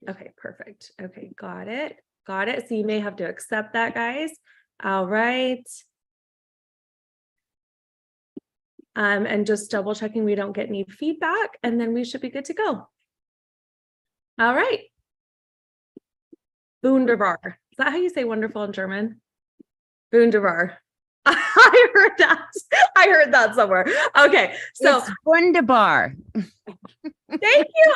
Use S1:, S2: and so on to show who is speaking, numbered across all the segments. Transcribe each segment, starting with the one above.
S1: Okay, perfect. Okay, got it. Got it. So you may have to accept that, guys. All right. And just double checking we don't get any feedback, and then we should be good to go. All right. Wunderbar. Is that how you say wonderful in German? Wunderbar. I heard that. I heard that somewhere. Okay. So
S2: It's wunderbar.
S1: thank you,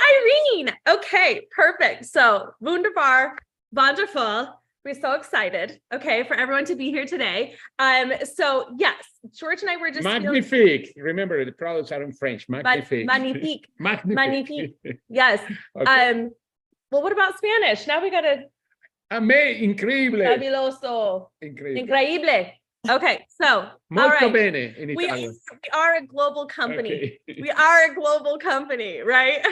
S1: Irene. Okay, perfect. So wunderbar, wonderful. We're so excited, okay, for everyone to be here today. So yes, George and I were just
S3: Magnifique. Remember, the products are in French. Magnifique.
S1: Magnifique.
S3: Magnifique.
S1: Magnifique. Yes.
S3: Okay.
S1: Well, what about Spanish? Now we gotta
S3: Increíble.
S1: fabuloso.
S3: Increíble.
S1: Increíble. Okay, so all
S3: Molto
S1: right.
S3: bene in
S1: We
S3: Italian.
S1: are a global company.
S3: Okay.
S1: We are a global company, right?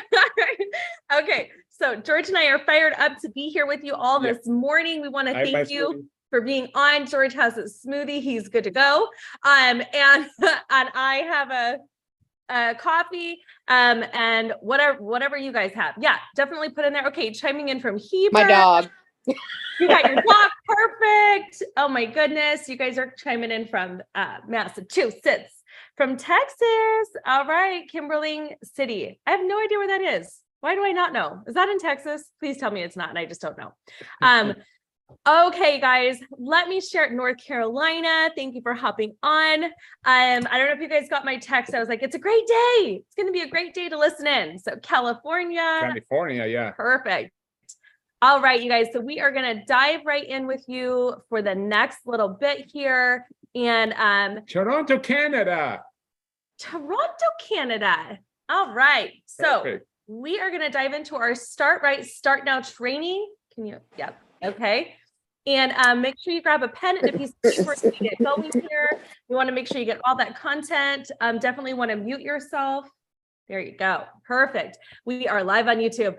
S1: Okay, so George and I are fired up to be here with you all this morning. We want to thank you for being on. George has a smoothie; he's good to go. And I have a coffee. And whatever you guys have, yeah, definitely put in there. Okay, chiming in from Heber.
S4: My dog.
S1: You got your dog, perfect. Oh my goodness, you guys are chiming in from Massachusetts, from Texas. All right, Kimberling City. I have no idea where that is. Why do I not know? Is that in Texas? Please tell me it's not, and I just don't know. Okay, guys, let me share North Carolina. Thank you for hopping on. I don't know if you guys got my text. I was like, it's a great day. It's going to be a great day to listen in. So California,
S3: yeah.
S1: perfect. All right, you guys. So we are going to dive right in with you for the next little bit here. And
S3: Toronto, Canada.
S1: Toronto, Canada. All right. So
S3: Perfect.
S1: we are going to dive into our Start Right, Start Now training. Can you? Yeah. Okay. And make sure you grab a pen and a piece of paper to get going here. You want to make sure you get all that content. Definitely want to mute yourself. There you go. Perfect. We are live on YouTube.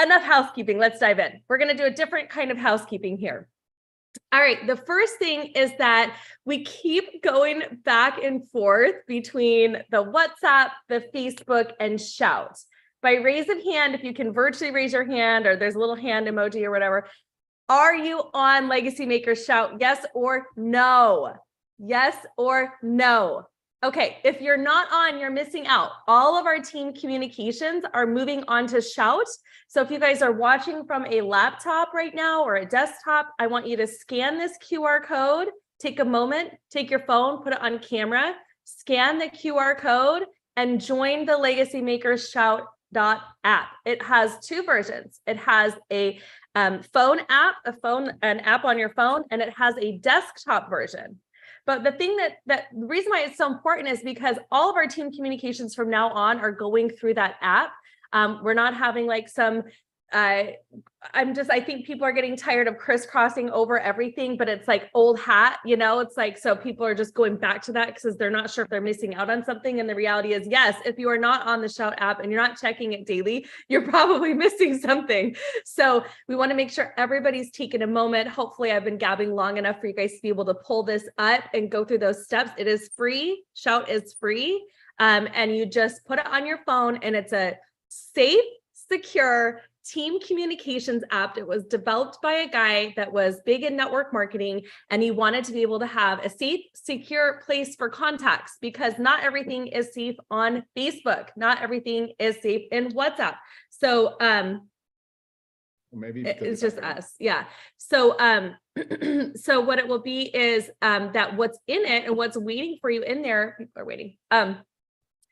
S1: Enough housekeeping. Let's dive in. We're going to do a different kind of housekeeping here. All right. The first thing is that we keep going back and forth between the WhatsApp, the Facebook, and Shout. By raise of hand, if you can virtually raise your hand, or there's a little hand emoji or whatever, are you on Legacy Makers Shout? Yes or no? Yes or no? Okay, if you're not on, you're missing out. All of our team communications are moving on to Shout. So if you guys are watching from a laptop right now or a desktop, I want you to scan this QR code, take a moment, take your phone, put it on camera, scan the QR code, and join the Legacy Makers Shout app. It has two versions. It has a phone app, an app on your phone, and it has a desktop version. But the thing the reason why it's so important is because all of our team communications from now on are going through that app. We're not having like some, I think people are getting tired of crisscrossing over everything, but it's like old hat, you know, it's like, so people are just going back to that because they're not sure if they're missing out on something. And the reality is, yes, if you are not on the Shout app and you're not checking it daily, you're probably missing something. So we want to make sure everybody's taking a moment. Hopefully I've been gabbing long enough for you guys to be able to pull this up and go through those steps. It is free. Shout is free. And you just put it on your phone, and it's a safe, secure team communications app. It was developed by a guy that was big in network marketing, and he wanted to be able to have a safe, secure place for contacts, because not everything is safe on Facebook. Not everything is safe in WhatsApp. So
S3: maybe
S1: it's just us. Yeah. So so what it will be is that what's in it and what's waiting for you in there, people are waiting,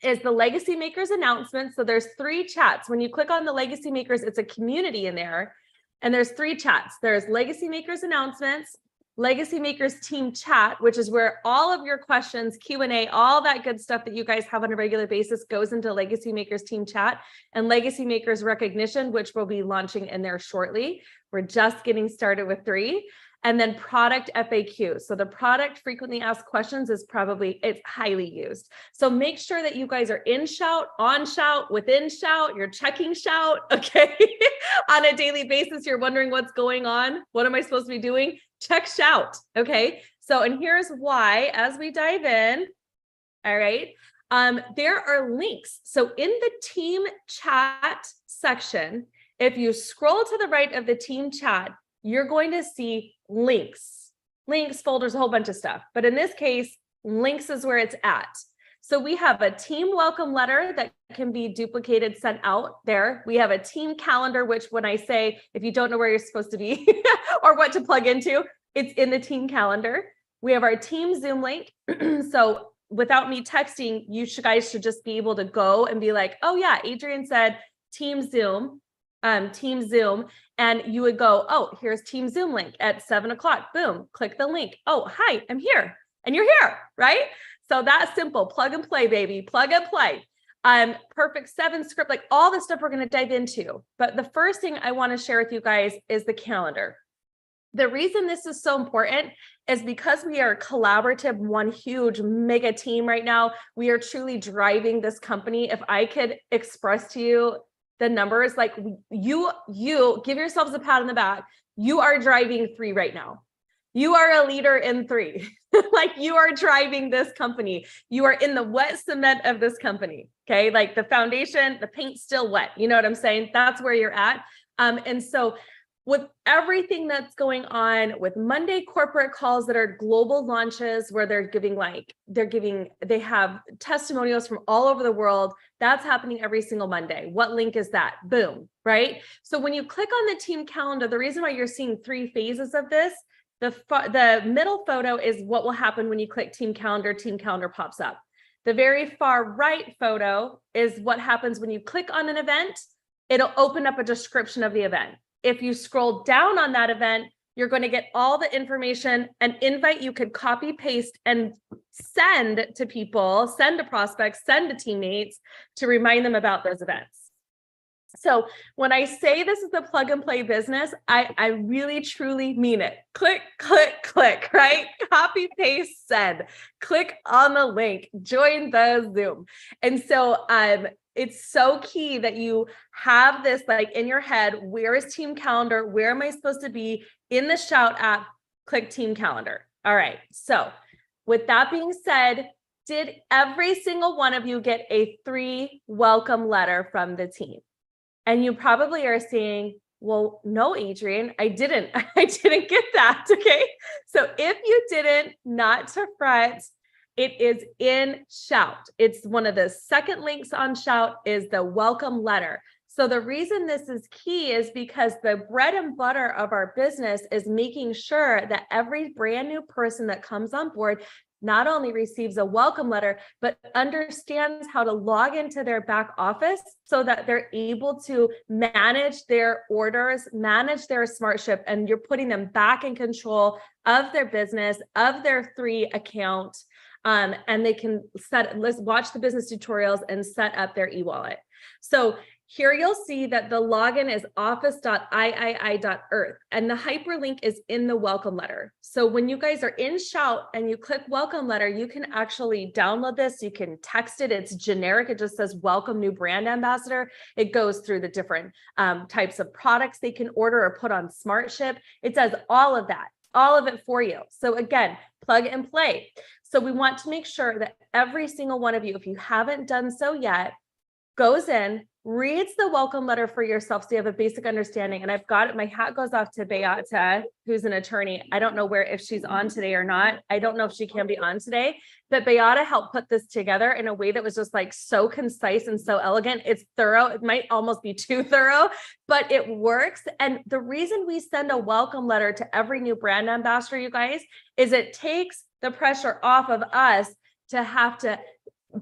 S1: is the Legacy Makers announcement. So there's 3 chats. When you click on the Legacy Makers, it's a community in there, and there's 3 chats. There's Legacy Makers announcements, Legacy Makers team chat, which is where all of your questions, Q&A, all that good stuff that you guys have on a regular basis goes into Legacy Makers team chat, and Legacy Makers recognition, which we'll be launching in there shortly. We're just getting started with 3. And then product FAQ. So the product frequently asked questions is it's highly used. So make sure that you guys are in Shout, on Shout, within Shout, you're checking Shout, okay? On a daily basis, you're wondering what's going on. What am I supposed to be doing? Check Shout, okay? So, and here's why, as we dive in, all right? There are links. So in the team chat section, If you scroll to the right of the team chat, you're going to see links, folders, a whole bunch of stuff. But in this case, links is where it's at. So we have a team welcome letter that can be duplicated, sent out there. We have a team calendar, which when I say, if you don't know where you're supposed to be or what to plug into, it's in the team calendar. We have our team Zoom link. So without me texting, you guys should just be able to go and be like, oh yeah, Adrienne said team Zoom, and you would go, oh, here's team Zoom link at 7 o'clock. Boom, click the link. Oh, hi, I'm here. And you're here, right? So that's simple. Plug and play, baby. Plug and play. Perfect 7 script, like all the stuff we're going to dive into. But the first thing I want to share with you guys is the calendar. The reason this is so important is because we are a collaborative, one huge mega team right now. We are truly driving this company. If I could express to you the numbers, like you give yourselves a pat on the back. You are driving 3 right now. You are a leader in 3. Like you are driving this company. You are in the wet cement of this company. Okay. Like the foundation, the paint's still wet. You know what I'm saying? That's where you're at. And so with everything that's going on with Monday corporate calls that are global launches where they have testimonials from all over the world. That's happening every single Monday. What link is that? Boom, right? So when you click on the team calendar, the reason why you're seeing 3 phases of this, the middle photo is what will happen when you click team calendar pops up. The very far right photo is what happens when you click on an event. It'll open up a description of the event. If you scroll down on that event, you're going to get all the information, an invite you could copy, paste, and send to people, send to prospects, send to teammates to remind them about those events. So when I say this is a plug and play business, I really, truly mean it. Click, click, click, right? Copy, paste, send. Click on the link, join the Zoom. And so it's so key that you have this like in your head. Where is team calendar? Where am I supposed to be? In the Shout app, click team calendar. All right. So with that being said, did every single one of you get a 3 welcome letter from the team? And you probably are saying, well, no, Adrienne, I didn't get that. Okay. So if you didn't, not to fret, it is in Shout. It's one of the second links on Shout is the welcome letter. So the reason this is key is because the bread and butter of our business is making sure that every brand new person that comes on board not only receives a welcome letter, but understands how to log into their back office so that they're able to manage their orders, manage their SmartShip, and you're putting them back in control of their business, of their 3 account. And they can watch the business tutorials and set up their e-wallet. So here you'll see that the login is office.iii.earth and the hyperlink is in the welcome letter. So when you guys are in Shout and you click welcome letter, you can actually download this. You can text it. It's generic. It just says welcome new brand ambassador. It goes through the different types of products they can order or put on SmartShip. It does all of that, all of it for you. So again, plug and play. So we want to make sure that every single one of you, if you haven't done so yet, goes in, reads the welcome letter for yourself so you have a basic understanding. And I've got it. My hat goes off to Beata, who's an attorney. I don't know if she's on today or not. I don't know if she can be on today, but Beata helped put this together in a way that was just like so concise and so elegant. It's thorough. It might almost be too thorough, but it works. And the reason we send a welcome letter to every new brand ambassador, you guys, is it takes the pressure off of us to have to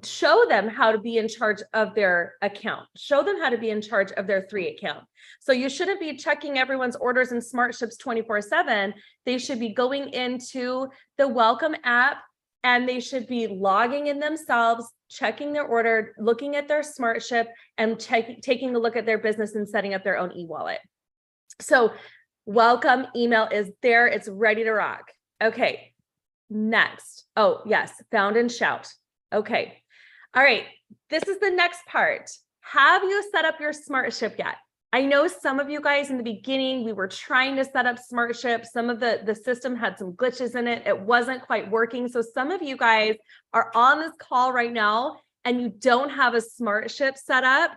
S1: show them how to be in charge of their account, show them how to be in charge of their 3 account. So you shouldn't be checking everyone's orders in SmartShips 24/7. They should be going into the Welcome app and they should be logging in themselves, checking their order, looking at their SmartShip and taking a look at their business and setting up their own e-wallet. So welcome email is there. It's ready to rock. Okay. Next. Oh, yes. Found in Shout. Okay. All right. This is the next part. Have you set up your SmartShip yet? I know some of you guys in the beginning, we were trying to set up SmartShip. Some of the system had some glitches in it. It wasn't quite working. So some of you guys are on this call right now and you don't have a SmartShip set up.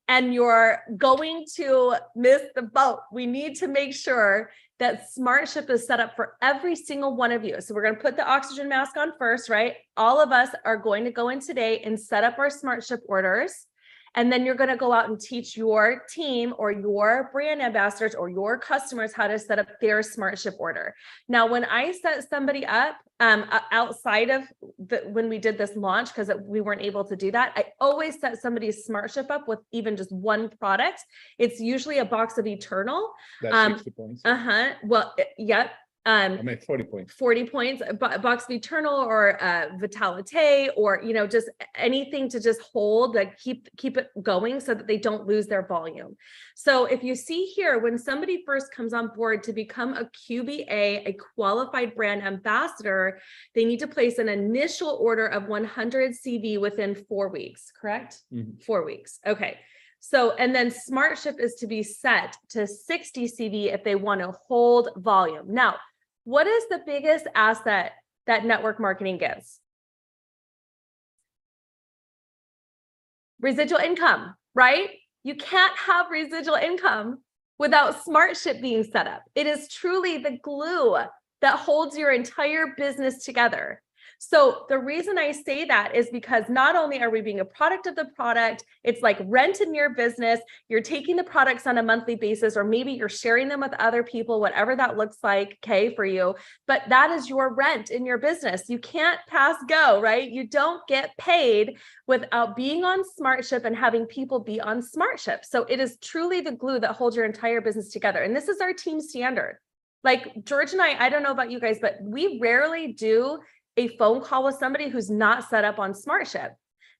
S1: and you're going to miss the boat. We need to make sure that SmartShip is set up for every single one of you. So we're going to put the oxygen mask on first, right? All of us are going to go in today and set up our SmartShip orders. And then you're going to go out and teach your team or your brand ambassadors or your customers how to set up their SmartShip order. Now, when I set somebody up outside of when we did this launch, because we weren't able to do that, I always set somebody's SmartShip up with even just one product. It's usually a box of Eternal.
S3: That's 60 points.
S1: Well, yep.
S3: I meant 40 points.
S1: 40 points, box of Eternal or Vitalite, or, you know, just anything to just hold, like keep it going so that they don't lose their volume. So if you see here, when somebody first comes on board to become a QBA, a qualified brand ambassador, they need to place an initial order of 100 CV within 4 weeks, correct? 4 weeks. Okay. So, and then SmartShip is to be set to 60 CV if they want to hold volume. Now, what is the biggest asset that network marketing gives? Residual income, right? You can't have residual income without SmartShip being set up. It is truly the glue that holds your entire business together. So the reason I say that is because not only are we being a product of the product, it's like rent in your business, you're taking the products on a monthly basis, or maybe you're sharing them with other people, whatever that looks like, okay, for you, but that is your rent in your business. You can't pass go, right? You don't get paid without being on SmartShip and having people be on SmartShip. So it is truly the glue that holds your entire business together. And this is our team standard. Like George and I don't know about you guys, but we rarely do a phone call with somebody who's not set up on SmartShip,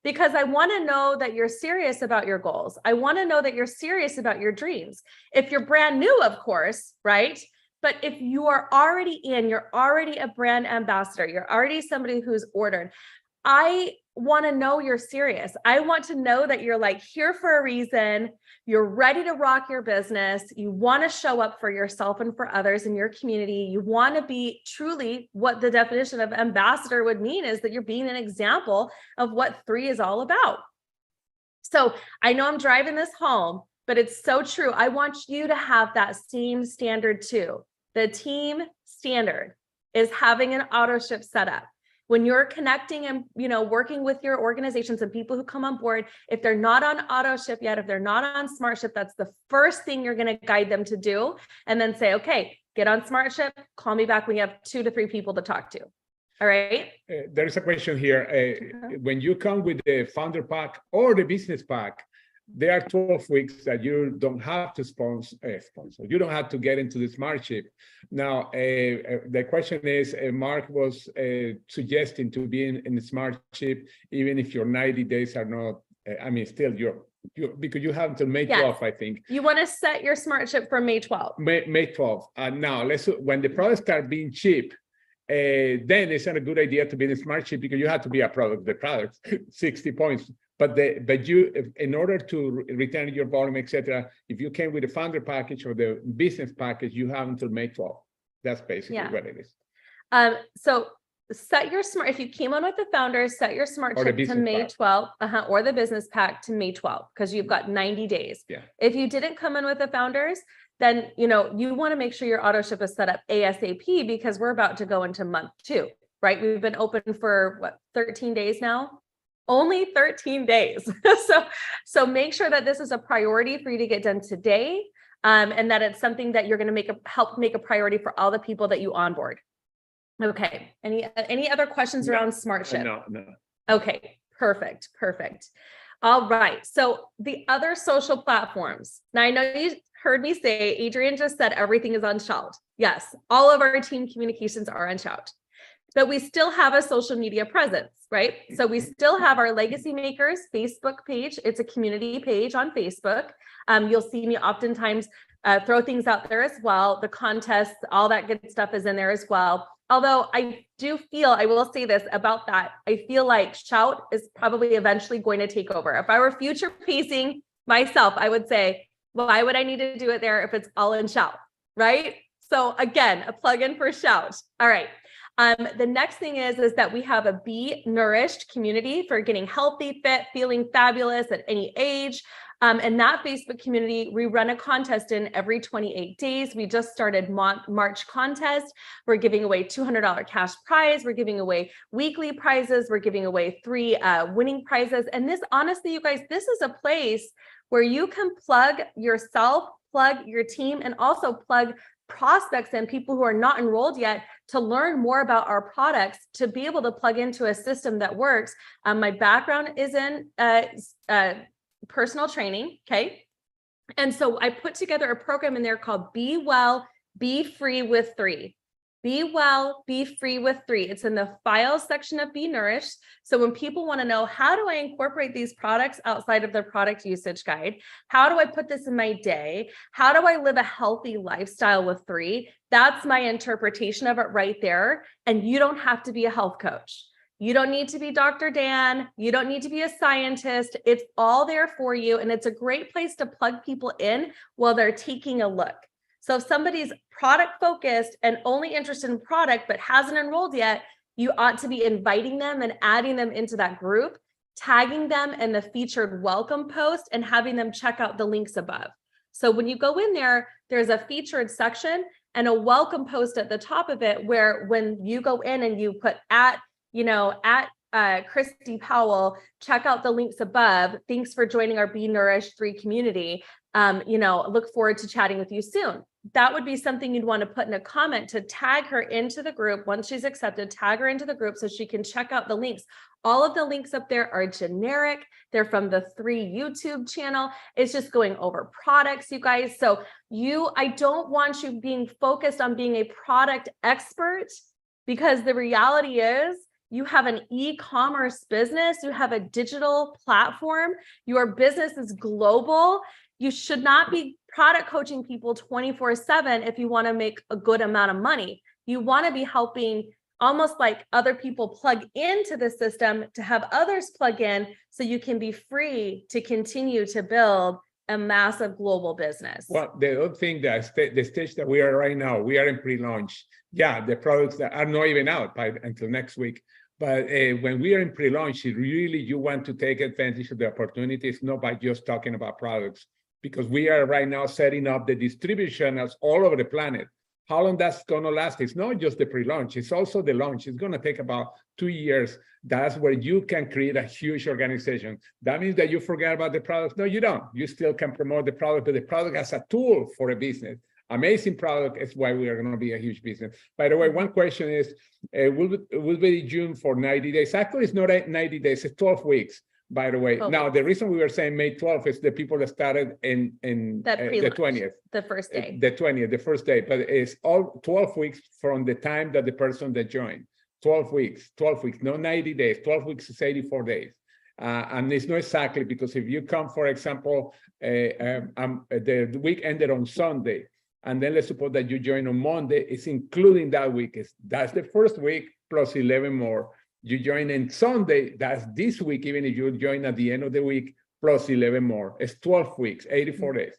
S1: because I want to know that you're serious about your goals. I want to know that you're serious about your dreams. If you're brand new, of course, right? But if you are already in, you're already a brand ambassador, you're already somebody who's ordered, I want to know you're serious. I want to know that you're like here for a reason. You're ready to rock your business. You want to show up for yourself and for others in your community. You want to be truly what the definition of ambassador would mean is that you're being an example of what 3 is all about. So I know I'm driving this home, but it's so true. I want you to have that same standard too. The team standard is having an auto ship set up. When you're connecting and, you know, working with your organizations and people who come on board, if they're not on auto ship yet, if they're not on SmartShip, that's the first thing you're going to guide them to do. And then say, okay, get on SmartShip, call me back when you have 2 to 3 people to talk to. All right.
S3: There is a question here. When you come with the founder pack or the business pack, there are 12 weeks that you don't have to sponsor. You don't have to get into the SmartShip. Now, the question is, Mark was suggesting to be in the SmartShip, even if your 90 days are not, still because you have until May 12th, I think.
S1: You want to set your SmartShip for May 12th.
S3: May 12th. Now, when the products start being cheap, then it's not a good idea to be in the SmartShip because you have to be a product, the product, 60 points. But you, in order to return your volume, etc., if you came with the founder package or the business package, you have until May 12th. That's basically what it is.
S1: So set your if you came on with the founders, set your SmartShip to May 12th, or the business pack to May 12th, because you've got 90 days.
S3: Yeah.
S1: If you didn't come in with the founders, then, you know, you want to make sure your auto ship is set up ASAP, because we're about to go into month 2, right? We've been open for 13 days now. Only 13 days. So make sure that this is a priority for you to get done today, and that it's something that you're going to help make a priority for all the people that you onboard. Okay. Any other questions around SmartShip?
S3: No.
S1: Okay. Perfect. All right. So the other social platforms. Now I know you heard me say, Adrian just said everything is on Shout. Yes, all of our team communications are on Shout. But we still have a social media presence, right? So we still have our Legacy Makers Facebook page. It's a community page on Facebook. You'll see me oftentimes throw things out there as well. The contests, all that good stuff is in there as well. Although I will say this about that. I feel like Shout is probably eventually going to take over. If I were future pacing myself, I would say, why would I need to do it there if it's all in Shout, right? So again, a plug-in for Shout. All right. The next thing is that we have a Be Nourished community for getting healthy, fit, feeling fabulous at any age. And that Facebook community, we run a contest in every 28 days. We just started March contest. We're giving away $200 cash prize. We're giving away weekly prizes. We're giving away 3 winning prizes. And this, honestly, you guys, this is a place where you can plug yourself, plug your team, and also plug prospects and people who are not enrolled yet to learn more about our products, to be able to plug into a system that works. My background is in personal training, okay? And so I put together a program in there called Be Well, Be Free with 3. Be Well, Be Free with 3. It's in the files section of Be Nourished. So when people want to know, how do I incorporate these products outside of their product usage guide? How do I put this in my day? How do I live a healthy lifestyle with 3? That's my interpretation of it right there. And you don't have to be a health coach. You don't need to be Dr. Dan. You don't need to be a scientist. It's all there for you. And it's a great place to plug people in while they're taking a look. So if somebody's product focused and only interested in product, but hasn't enrolled yet, you ought to be inviting them and adding them into that group, tagging them in the featured welcome post, and having them check out the links above. So when you go in there, there's a featured section and a welcome post at the top of it, where when you go in and you put at Christy Powell, check out the links above. Thanks for joining our Be Nourished 3 community. Look forward to chatting with you soon. That would be something you'd want to put in a comment to tag her into the group. Once she's accepted, tag her into the group so she can check out the links. All of the links up there are generic. They're from the 3 YouTube channel. It's just going over products, you guys. So I don't want you being focused on being a product expert, because the reality is, you have an e-commerce business, you have a digital platform, your business is global. You should not be product coaching people 24/7 if you want to make a good amount of money. You want to be helping almost like other people plug into the system to have others plug in, so you can be free to continue to build a massive global business.
S3: Well, the other thing, that the stage that we are right now, we are in pre-launch. Yeah, the products that are not even out until next week. But when we are in pre-launch, you want to take advantage of the opportunities, not by just talking about products, because we are right now setting up the distribution channels all over the planet. How long that's going to last? It's not just the pre-launch, it's also the launch. It's going to take about 2 years. That's where you can create a huge organization. That means that you forget about the product. No, you don't. You still can promote the product, but the product as a tool for a business. Amazing product is why we are going to be a huge business. By the way, one question is, will be June for 90 days? Actually, it's not 90 days, it's 12 weeks, by the way. Now, the reason we were saying May 12th is the people that started in the 20th.
S1: The first day.
S3: The 20th, the first day. But it's all 12 weeks from the time that the person that joined. 12 weeks, not 90 days. 12 weeks is 84 days. And it's not exactly, because if you come, for example, the week ended on Sunday, and then let's suppose that you join on Monday, it's including that week. That's the first week plus 11 more. You join on Sunday, that's this week, even if you join at the end of the week, plus 11 more. It's 12 weeks, 84 days.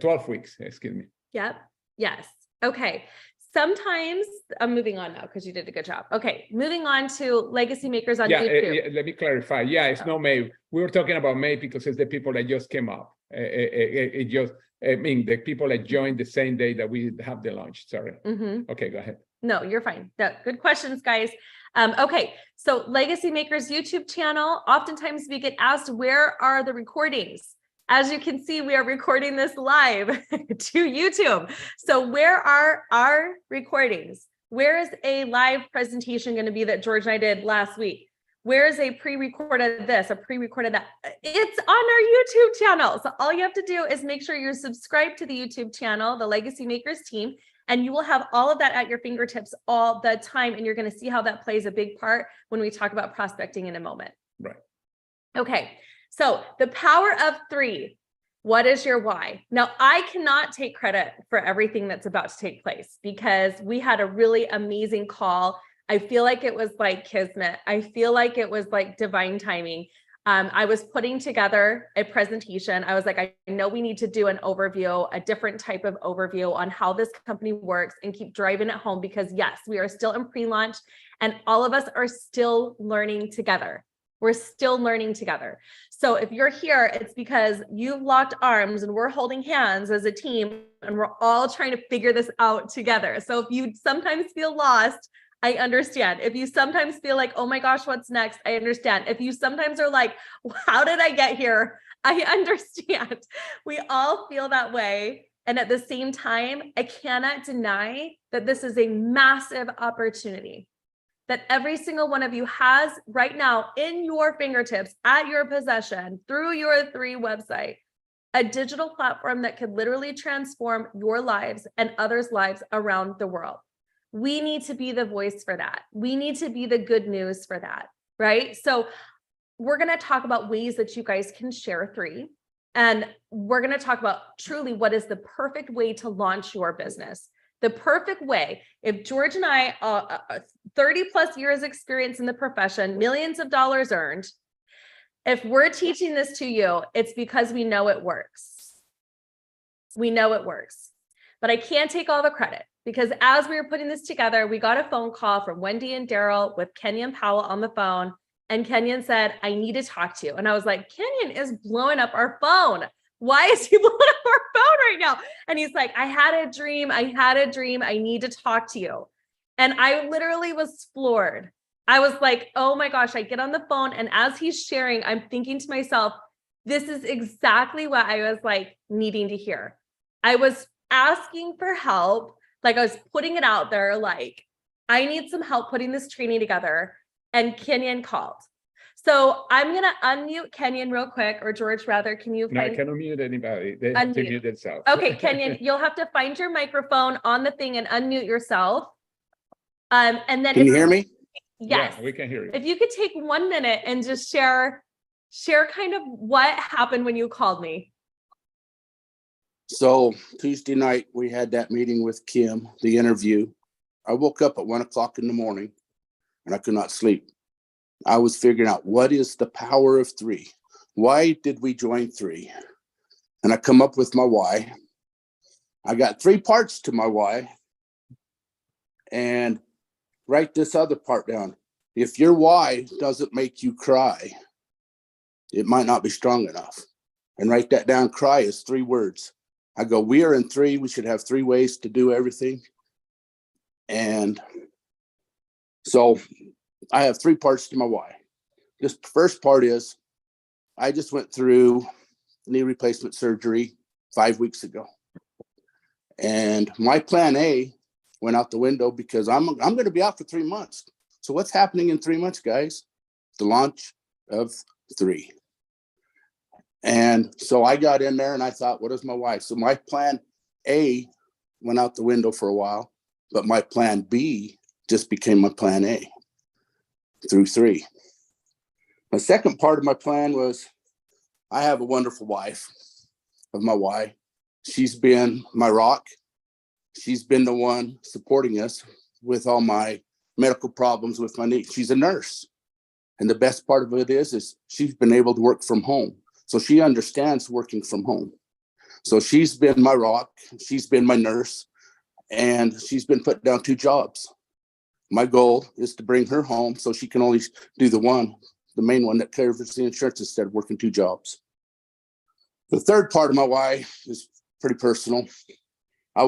S3: 12 weeks, excuse me.
S1: Yep. Yes. Okay. Sometimes I'm moving on now because you did a good job. Okay. Moving on to Legacy Makers on YouTube.
S3: Let me clarify. Yeah, it's not May. We were talking about May because it's the people that just came up. The people that joined the same day that we have the launch. Sorry. Mm-hmm. Okay, go ahead.
S1: No, you're fine. Good questions, guys. Okay, so Legacy Makers YouTube channel. Oftentimes we get asked, where are the recordings? As you can see, we are recording this live to YouTube. So where are our recordings? Where is a live presentation going to be that George and I did last week? Where is a pre-recorded this, a pre-recorded that? It's on our YouTube channel. So all you have to do is make sure you're subscribed to the YouTube channel, the Legacy Makers team, and you will have all of that at your fingertips all the time. And you're going to see how that plays a big part when we talk about prospecting in a moment.
S3: Right.
S1: Okay. So the power of 3. What is your why? Now, I cannot take credit for everything that's about to take place, because we had a really amazing call. I feel like it was like kismet. I feel like it was like divine timing. I was putting together a presentation. I was like, I know we need to do an overview, a different type of overview on how this company works, and keep driving it home, because yes, we are still in pre-launch and all of us are still learning together. We're still learning together. So if you're here, it's because you've locked arms and we're holding hands as a team and we're all trying to figure this out together. So if you sometimes feel lost, I understand. If you sometimes feel like, oh my gosh, what's next? I understand. If you sometimes are like, how did I get here? I understand. We all feel that way. And at the same time, I cannot deny that this is a massive opportunity that every single one of you has right now in your fingertips, at your possession, through your 3 website, a digital platform that could literally transform your lives and others' lives around the world. We need to be the voice for that. We need to be the good news for that, right? So we're going to talk about ways that you guys can share 3. And we're going to talk about truly what is the perfect way to launch your business. The perfect way, if George and I, 30 plus years experience in the profession, millions of dollars earned, if we're teaching this to you, it's because we know it works. We know it works. But I can't take all the credit because as we were putting this together, we got a phone call from Wendy and Daryl with Kenyon Powell on the phone. And Kenyon said, I need to talk to you. And I was like, Kenyon is blowing up our phone. Why is he blowing up our phone right now? And he's like, I had a dream. I need to talk to you. And I literally was floored. I was like, oh my gosh, I get on the phone. And as he's sharing, I'm thinking to myself, this is exactly what I was like needing to hear. I was asking for help. Like I was putting it out there. Like I need some help putting this training together. And Kenyon called. So I'm going to unmute Kenyon real quick, or George, rather, can you
S3: No, I
S1: find?
S3: cannot mute anybody. They have to
S1: Unmute.
S3: mute themselves.
S1: Okay, Kenyon, you'll have to find your microphone on the thing and unmute yourself. And then
S2: Can you hear me?
S1: Yes.
S3: Yeah, we can hear you.
S1: If you could take 1 minute and just share kind of what happened when you called me.
S2: So Tuesday night, we had that meeting with Kim, the interview. I woke up at 1 o'clock in the morning and I could not sleep. I was figuring out what is the power of 3? Why did we join 3? And I come up with my why. I got 3 parts to my why. And write this other part down. If your why doesn't make you cry, it might not be strong enough. And write that down. Cry is 3 words. I go, we are in 3. We should have 3 ways to do everything. And so I have 3 parts to my why. This first part is I just went through knee replacement surgery 5 weeks ago. And my plan A went out the window because I'm going to be out for 3 months. So what's happening in 3 months, guys? The launch of 3. And so I got in there and I thought, what is my why? So my plan A went out the window for a while, but my plan B just became my plan A through 3. The second part of my plan was I have a wonderful wife of my why. She's been my rock. She's been the one supporting us with all my medical problems with my knee. She's a nurse. And the best part of it is she's been able to work from home. So she understands working from home. So she's been my rock. She's been my nurse. And she's been put down 2 jobs. My goal is to bring her home so she can only do the main one that covers the insurance instead of working 2 jobs. The third part of my why is pretty personal. I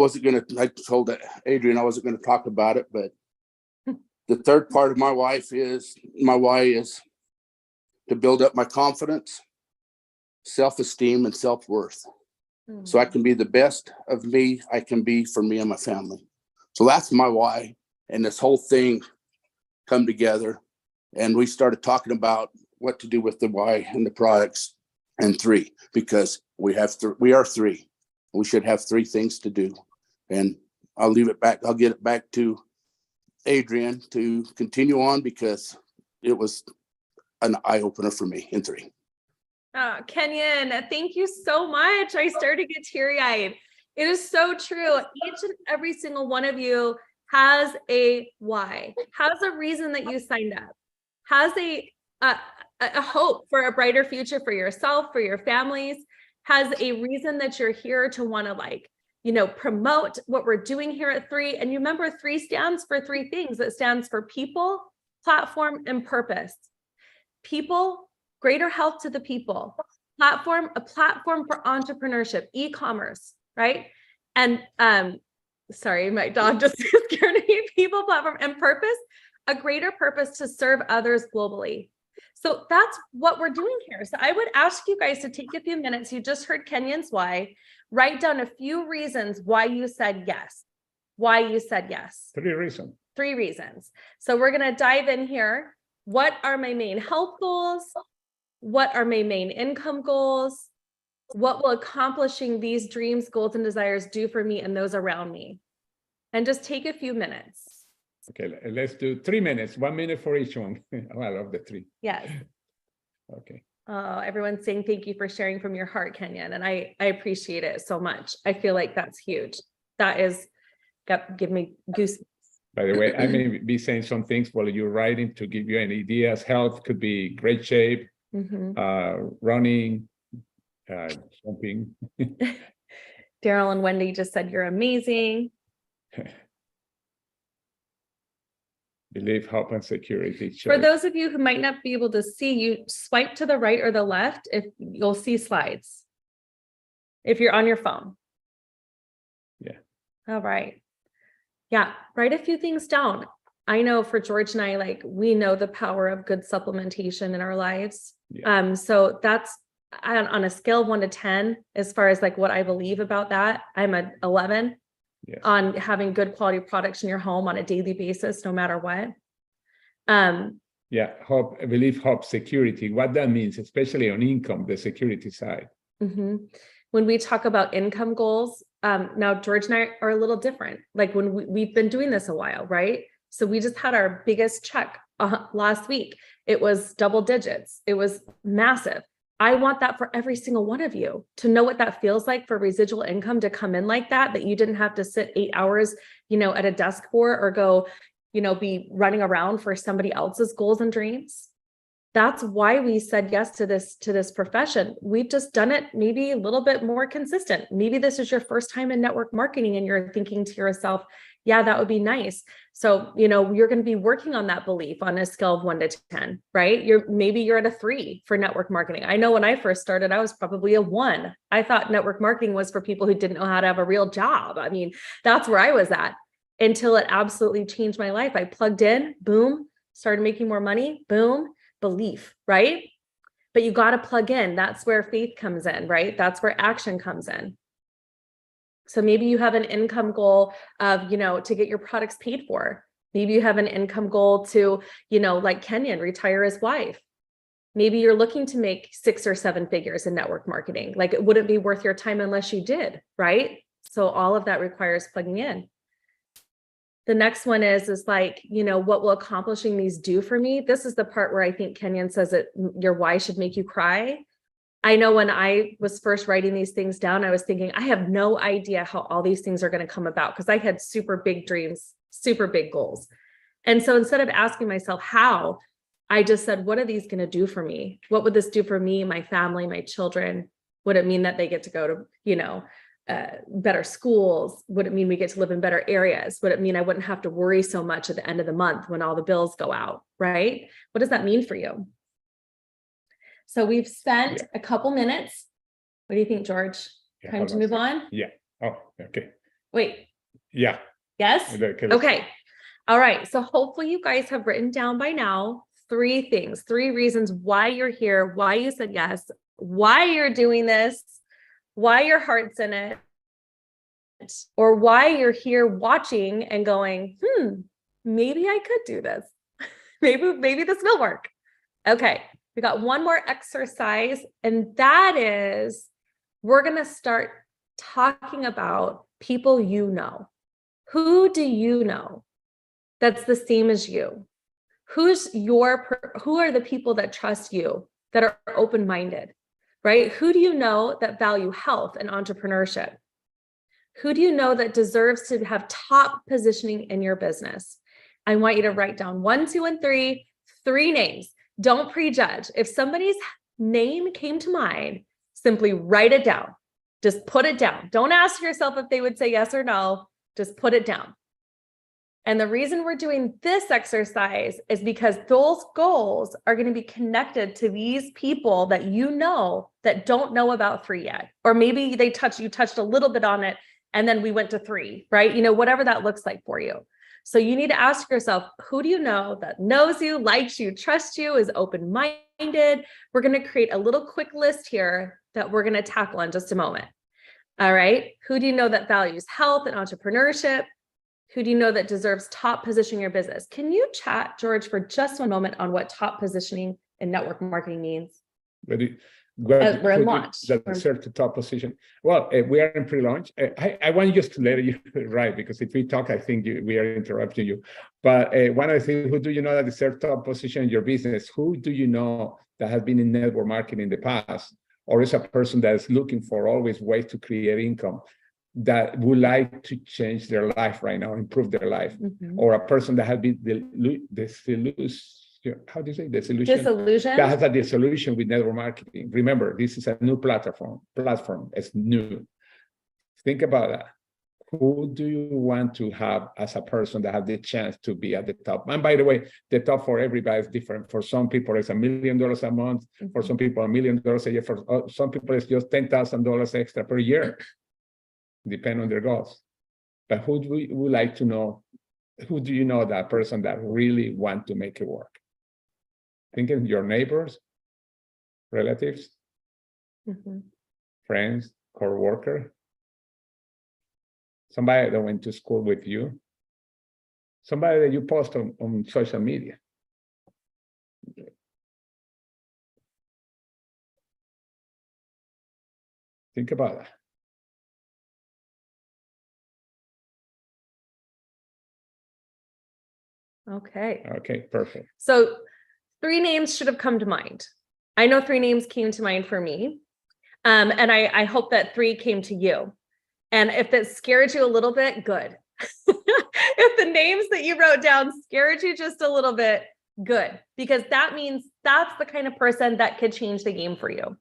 S2: told Adrian I wasn't going to talk about it, but the third part of my why is to build up my confidence, self-esteem, and self-worth. Mm-hmm. So I can be the best of me I can be for me and my family. So that's my why. And this whole thing come together and we started talking about what to do with the why and the products and 3, because we are 3. We should have 3 things to do. And I'll get it back to Adrian to continue on because it was an eye-opener for me in 3.
S1: Kenyon, thank you so much. I started to get teary-eyed. It is so true. Each and every single one of you has a why, has a reason that you signed up, has a hope for a brighter future for yourself, for your families, has a reason that you're here to want to promote what we're doing here at 3. And you remember 3 stands for 3 things. It stands for people, platform, and purpose. people, greater health to the people, a platform for entrepreneurship, e-commerce, right? And sorry, my dog just scared me. People, platform, and purpose, a greater purpose to serve others globally. So that's what we're doing here. So I would ask you guys to take a few minutes. You just heard Kenyon's why. Write down a few reasons why you said yes. Why you said yes.
S3: 3 reasons.
S1: 3 reasons. So we're going to dive in here. What are my main health goals? What are my main income goals? What will accomplishing these dreams, goals, and desires do for me and those around me? And just take a few minutes.
S3: Okay, let's do 3 minutes, 1 minute for each one. Oh, I love the 3.
S1: Yes.
S3: Okay.
S1: Oh, everyone's saying thank you for sharing from your heart, Kenyon. And I appreciate it so much. I feel like that's huge. That is, give me goosebumps.
S3: By the way, I may be saying some things while you're writing to give you any ideas. Health could be great shape, running, jumping.
S1: Daryl and Wendy just said you're amazing.
S3: Believe, hope, and security.
S1: For those of you who might not be able to see, you swipe to the right or the left if you'll see slides. If you're on your phone.
S3: Yeah.
S1: All right. Yeah, write a few things down. I know for George and I, like, we know the power of good supplementation in our lives.
S3: Yeah.
S1: So that's on a scale of 1 to 10, as far as like what I believe about that, I'm an 11. Yes. On having good quality products in your home on a daily basis, no matter what.
S3: Yeah, hope, believe, hope, security, what that means, especially on income, the security side.
S1: When we talk about income goals, now George and I are a little different. Like when we've been doing this a while, right? So we just had our biggest check last week. It was double digits. It was massive. I want that for every single one of you to know what that feels like for residual income to come in like that you didn't have to sit 8 hours, at a desk for, or go, be running around for somebody else's goals and dreams. That's why we said yes to this profession. We've just done it maybe a little bit more consistent. Maybe this is your first time in network marketing and you're thinking to yourself, yeah, that would be nice. So, you're going to be working on that belief on a scale of 1 to 10, right? Maybe you're at a 3 for network marketing. I know when I first started, I was probably a 1. I thought network marketing was for people who didn't know how to have a real job. I mean, that's where I was at until it absolutely changed my life. I plugged in, boom, started making more money, boom, belief, right? But you got to plug in. That's where faith comes in, right? That's where action comes in. So maybe you have an income goal of, to get your products paid for. Maybe you have an income goal to, like Kenyon, retire his wife. Maybe you're looking to make 6 or 7 figures in network marketing. Like it wouldn't be worth your time unless you did, right? So all of that requires plugging in. The next one is like, what will accomplishing these do for me? This is the part where I think Kenyon says that your why should make you cry. I know when I was first writing these things down, I was thinking, I have no idea how all these things are going to come about because I had super big dreams, super big goals. And so instead of asking myself how, I just said, what are these going to do for me? What would this do for me, my family, my children? Would it mean that they get to go to, better schools? Would it mean we get to live in better areas? Would it mean I wouldn't have to worry so much at the end of the month when all the bills go out, right? What does that mean for you? So we've spent a couple minutes. What do you think, George?
S3: Yeah,
S1: time to move on?
S3: Yeah. Oh, okay.
S1: Wait.
S3: Yeah.
S1: Yes? Okay. All right. So hopefully you guys have written down by now 3 things, 3 reasons why you're here, why you said yes, why you're doing this, why your heart's in it, or why you're here watching and going, maybe I could do this. maybe this will work. Okay. We got one more exercise, and that is we're going to start talking about people you know. Who do you know that's the same as you? Who are the people that trust you, that are open-minded, right? Who do you know that value health and entrepreneurship? Who do you know that deserves to have top positioning in your business? I want you to write down 1, 2, and 3 names. Don't prejudge. If somebody's name came to mind, simply write it down. Just put it down. Don't ask yourself if they would say yes or no. Just put it down. And the reason we're doing this exercise is because those goals are going to be connected to these people that you know that don't know about 3 yet. Or maybe you touched a little bit on it and then we went to 3, right? You know, whatever that looks like for you. So you need to ask yourself, who do you know that knows you, likes you, trusts you, is open-minded? We're going to create a little quick list here that we're going to tackle in just a moment. All right. Who do you know that values health and entrepreneurship? Who do you know that deserves top position in your business? Can you chat, George, for just one moment on what top positioning in network marketing means? We're in launch.
S3: That deserve the top position. Well, we are in pre-launch. I want just to let you right, because if we talk, I think we are interrupting you. But one of the things, who do you know that deserve top position in your business? Who do you know that has been in network marketing in the past, or is a person that is looking for always ways to create income, that would like to change their life right now, improve their life, or a person that has been disillusioned, that has a disillusion with network marketing. Remember, this is a new platform. It's new. Think about that. Who do you want to have as a person that has the chance to be at the top? And by the way, the top for everybody is different. For some people, it's $1 million a month. For some people, $1 million a year. For some people, it's just $10,000 extra per year, depending on their goals. But who do we would like to know? Who do you know that person that really want to make it work? Thinking your neighbors, relatives, friends, co-worker, somebody that went to school with you, somebody that you post on social media. Think about that. Okay, perfect.
S1: So 3 names should have come to mind. I know 3 names came to mind for me. And I hope that 3 came to you. And if that scared you a little bit, good. If the names that you wrote down scared you just a little bit, good. Because that means that's the kind of person that could change the game for you.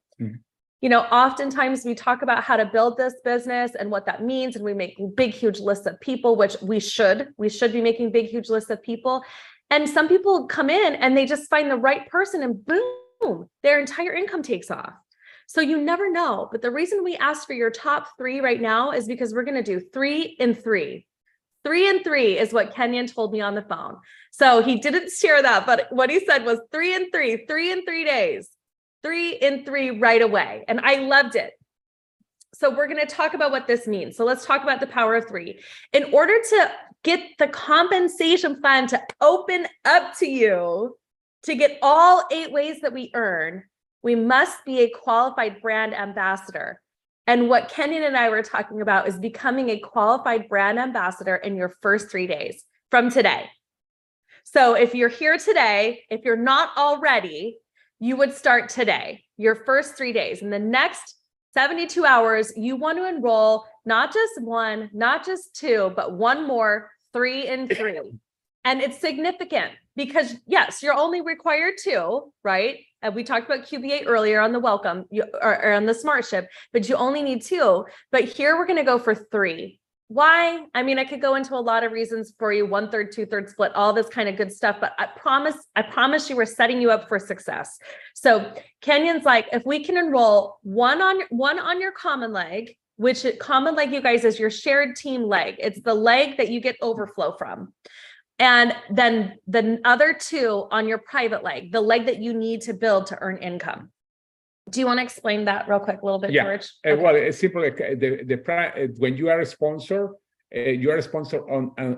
S1: You know, oftentimes we talk about how to build this business and what that means, and we make big, huge lists of people, which we should be making big, huge lists of people. And some people come in and they just find the right person and boom, their entire income takes off. So you never know. But the reason we asked for your top 3 right now is because we're going to do 3 and 3. 3 and 3 is what Kenyon told me on the phone. So he didn't share that, but what he said was 3 and 3, 3 in 3 days. 3 and 3 right away. And I loved it. So we're going to talk about what this means. So let's talk about the power of 3. In order to get the compensation plan to open up to you, to get all 8 ways that we earn, we must be a qualified brand ambassador. And what Kenyon and I were talking about is becoming a qualified brand ambassador in your first 3 days from today. So if you're here today, if you're not already, you would start today, your first 3 days. In the next 72 hours, you want to enroll not just 1, not just 2, but 1 more, 3 and 3. And it's significant because yes, you're only required 2, right? And we talked about QBA earlier on the welcome or on the SmartShip, but you only need 2. But here we're going to go for 3. Why? I mean, I could go into a lot of reasons for you, 1/3, 2/3 split, all this kind of good stuff, but I promise you we're setting you up for success. So Kenyon's like, if we can enroll one on your common leg, which common leg, you guys, is your shared team leg. It's the leg that you get overflow from. And then the other 2 on your private leg, the leg that you need to build to earn income. Do you want to explain that real quick a little bit, George? Okay.
S3: Well, it's simply when you are a sponsor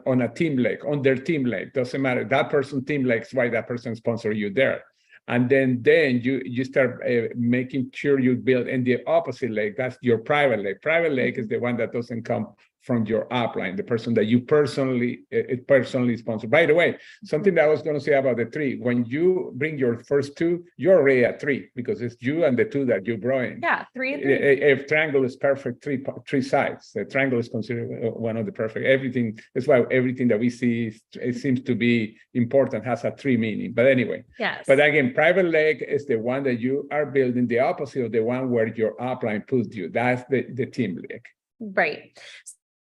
S3: on a team leg, on their team leg. Doesn't matter. That person team legs, why that person sponsor you there. And then you start making sure you build in the opposite leg. That's your private leg. Private leg is the one that doesn't come from your upline, the person that you personally sponsor. By the way, something that I was going to say about the 3, when you bring your first 2, you're already at 3 because it's you and the 2 that you brought in.
S1: Yeah, 3 and 3.
S3: A triangle is perfect, 3 sides. The triangle is considered one of the perfect. Everything, that's why everything that we see, it seems to be important, has a 3 meaning. But anyway,
S1: yes.
S3: But again, private leg is the one that you are building, the opposite of the one where your upline puts you. That's the team leg.
S1: Right.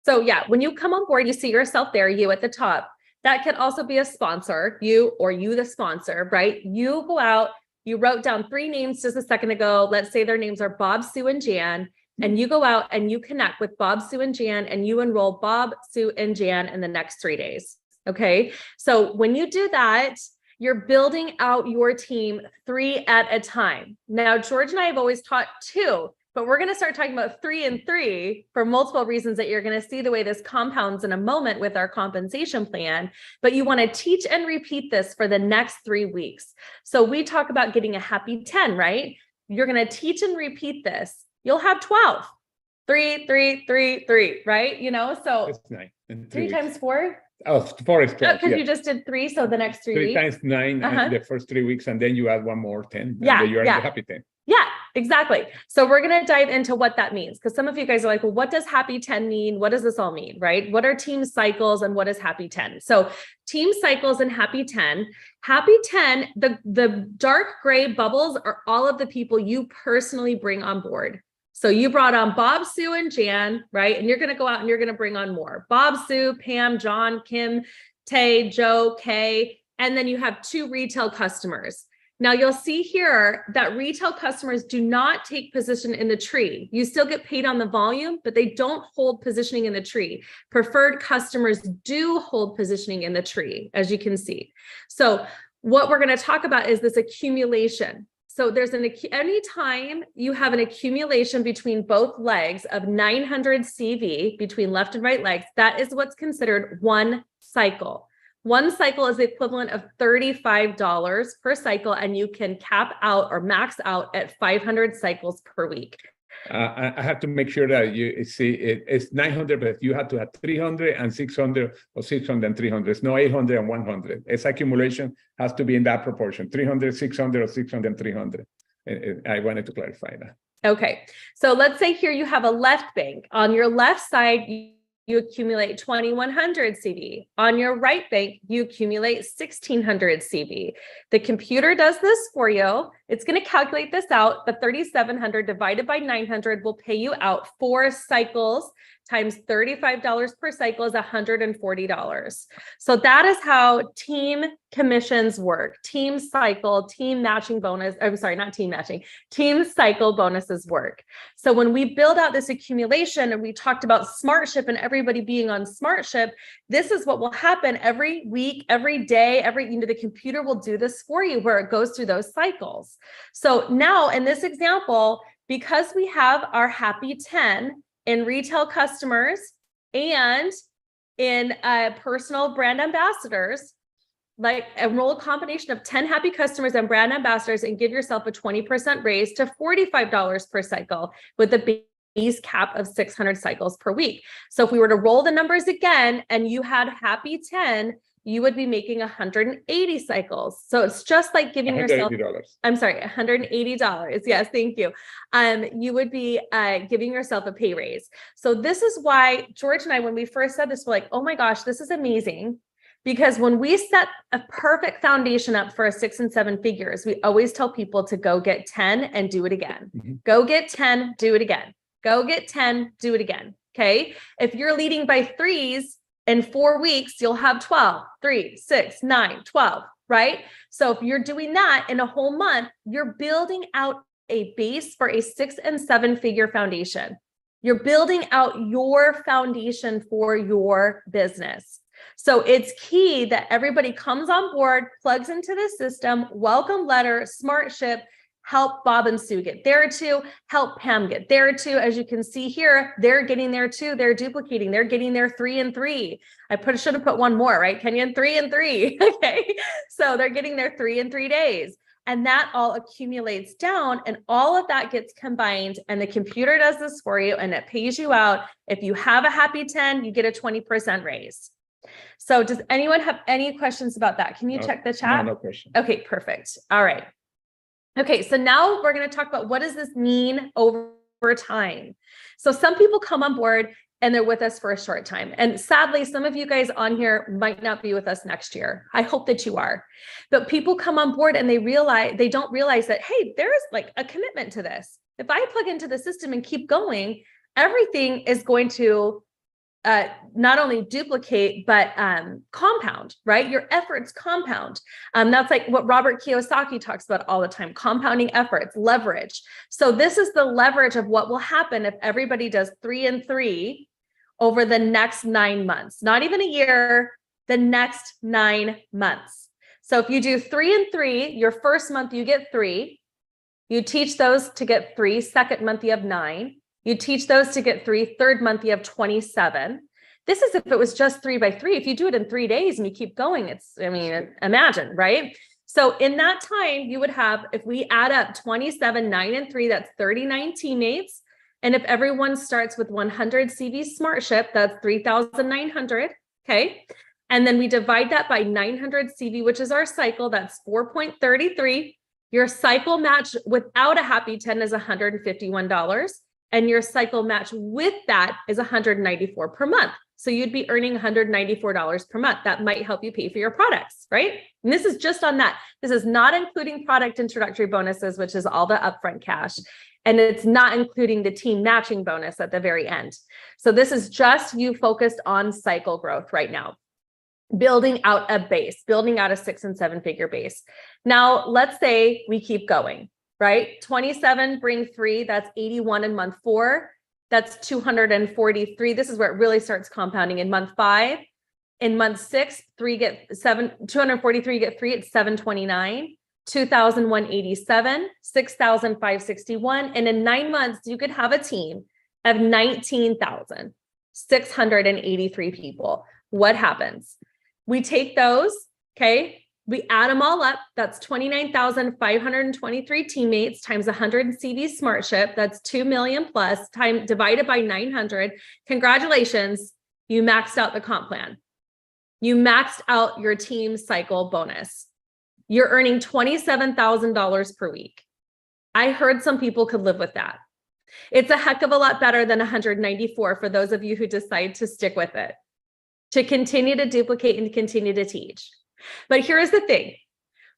S1: So yeah, when you come on board, you see yourself there, you at the top. That could also be a sponsor, you the sponsor, right? You go out, you wrote down 3 names just a second ago. Let's say their names are Bob, Sue, and Jan. And you go out and you connect with Bob, Sue, and Jan, and you enroll Bob, Sue, and Jan in the next 3 days. Okay. So when you do that, you're building out your team 3 at a time. Now, George and I have always taught 2. But we're going to start talking about 3 and 3 for multiple reasons that you're going to see the way this compounds in a moment with our compensation plan. But you want to teach and repeat this for the next 3 weeks. So we talk about getting a happy 10, right? You're going to teach and repeat this. You'll have 12. 3, 3, 3, 3, right? You know, so
S3: It's 9. And
S1: 3
S3: weeks.
S1: times 4.
S3: Oh, 4 is 12.
S1: Because
S3: Yeah.
S1: you just did 3, so the next 3
S3: 3
S1: weeks.
S3: times 9 the first 3 weeks, and then you add 1 more 10.
S1: Yeah,
S3: And then you are
S1: yeah.
S3: in the happy 10.
S1: Yeah, exactly. So we're going to dive into what that means, because some of you guys are like, well, what does happy 10 mean? What does this all mean, right? What are team cycles and what is happy 10? So team cycles and happy 10, the dark gray bubbles are all of the people you personally bring on board. So you brought on Bob, Sue, and Jan, right? And you're going to go out and you're going to bring on more. Bob, Sue, Pam, John, Kim, Tay, Joe, Kay, and then you have 2 retail customers. Now you'll see here that retail customers do not take position in the tree. You still get paid on the volume, but they don't hold positioning in the tree. Preferred customers do hold positioning in the tree, as you can see. So what we're going to talk about is this accumulation. So there's anytime you have an accumulation between both legs of 900 CV between left and right legs, that is what's considered 1 cycle. 1 cycle is the equivalent of $35 per cycle, and you can cap out or max out at 500 cycles per week.
S3: I have to make sure that you see it's 900, but you have to have 300 and 600 or 600 and 300. It's no 800 and 100. Its accumulation has to be in that proportion, 300, 600, or 600 and 300. I wanted to clarify that.
S1: Okay, so let's say here you have a left bank. On your left side, you accumulate 2,100 CV. On your right bank, you accumulate 1,600 CV. The computer does this for you. It's going to calculate this out. The 3,700 divided by 900 will pay you out 4 cycles times $35 per cycle is $140. So that is how team commissions work. Team cycle, team matching bonus. I'm sorry, not team matching, team cycle bonuses work. So when we build out this accumulation and we talked about SmartShip and everybody being on SmartShip, this is what will happen every week, every day, the computer will do this for you where it goes through those cycles. So now in this example, because we have our happy 10 in retail customers and in personal brand ambassadors, like enroll a combination of 10 happy customers and brand ambassadors and give yourself a 20% raise to $45 per cycle with a base cap of 600 cycles per week. So if we were to roll the numbers again and you had happy 10, you would be making 180 cycles. So it's just like giving yourself, I'm sorry, $180. Yes, thank you. You would be giving yourself a pay raise. So this is why George and I, when we first said this, we're like, oh my gosh, this is amazing. Because when we set a perfect foundation up for a 6 and 7 figures, we always tell people to go get 10 and do it again. Mm-hmm. Go get 10, do it again. Go get 10, do it again. Okay. If you're leading by 3s, in 4 weeks, you'll have 12, 3, 6, 9, 12, right? So if you're doing that in a whole month, you're building out a base for a 6 and 7 figure foundation. You're building out your foundation for your business. So it's key that everybody comes on board, plugs into the system, welcome letter, SmartShip, help Bob and Sue get there too, help Pam get there too. As you can see here, they're getting there too. They're duplicating, they're getting their 3 and 3. I should have put one more, right? Kenyon, 3 and 3. Okay. So they're getting their 3 in 3 days. And that all accumulates down and all of that gets combined and the computer does this for you and it pays you out. If you have a happy 10, you get a 20% raise. So does anyone have any questions about that? Can you check the chat?
S3: No question.
S1: Okay, perfect. All right. Okay, so now we're going to talk about what does this mean over time. So some people come on board and they're with us for a short time. And sadly, some of you guys on here might not be with us next year. I hope that you are. But people come on board and they don't realize that, hey, there is like a commitment to this. If I plug into the system and keep going, everything is going to not only duplicate, but compound, right? Your efforts compound. That's like what Robert Kiyosaki talks about all the time, compounding efforts, leverage. So this is the leverage of what will happen if everybody does 3 and 3 over the next 9 months, not even a year, the next 9 months. So if you do 3 and 3, your first month, you get 3. You teach those to get 3, second month, you have 9. You teach those to get 3, third month, you have 27. This is if it was just 3 by 3. If you do it in 3 days and you keep going, imagine, right? So in that time, you would have, if we add up 27, 9, and 3, that's 39 teammates. And if everyone starts with 100 CV SmartShip, that's 3,900, okay? And then we divide that by 900 CV, which is our cycle, that's 4.33. Your cycle match without a Happy 10 is $151. And your cycle match with that is $194 per month. So you'd be earning $194 per month. That might help you pay for your products, right? And this is just on that. This is not including product introductory bonuses, which is all the upfront cash. And it's not including the team matching bonus at the very end. So this is just you focused on cycle growth right now, building out a base, building out a 6 and 7 figure base. Now, let's say we keep going. Right? 27 bring 3, that's 81 in month 4. That's 243. This is where it really starts compounding in month 5. In month 6, 3 get 7, 243 get 3, it's 729, 2,187, 6,561. And in 9 months, you could have a team of 19,683 people. What happens? We take those, okay? We add them all up. That's 29,523 teammates times 100 CV SmartShip. That's 2 million plus divided by 900. Congratulations. You maxed out the comp plan. You maxed out your team cycle bonus. You're earning $27,000 per week. I heard some people could live with that. It's a heck of a lot better than 194 for those of you who decide to stick with it, to continue to duplicate and continue to teach. But here's the thing.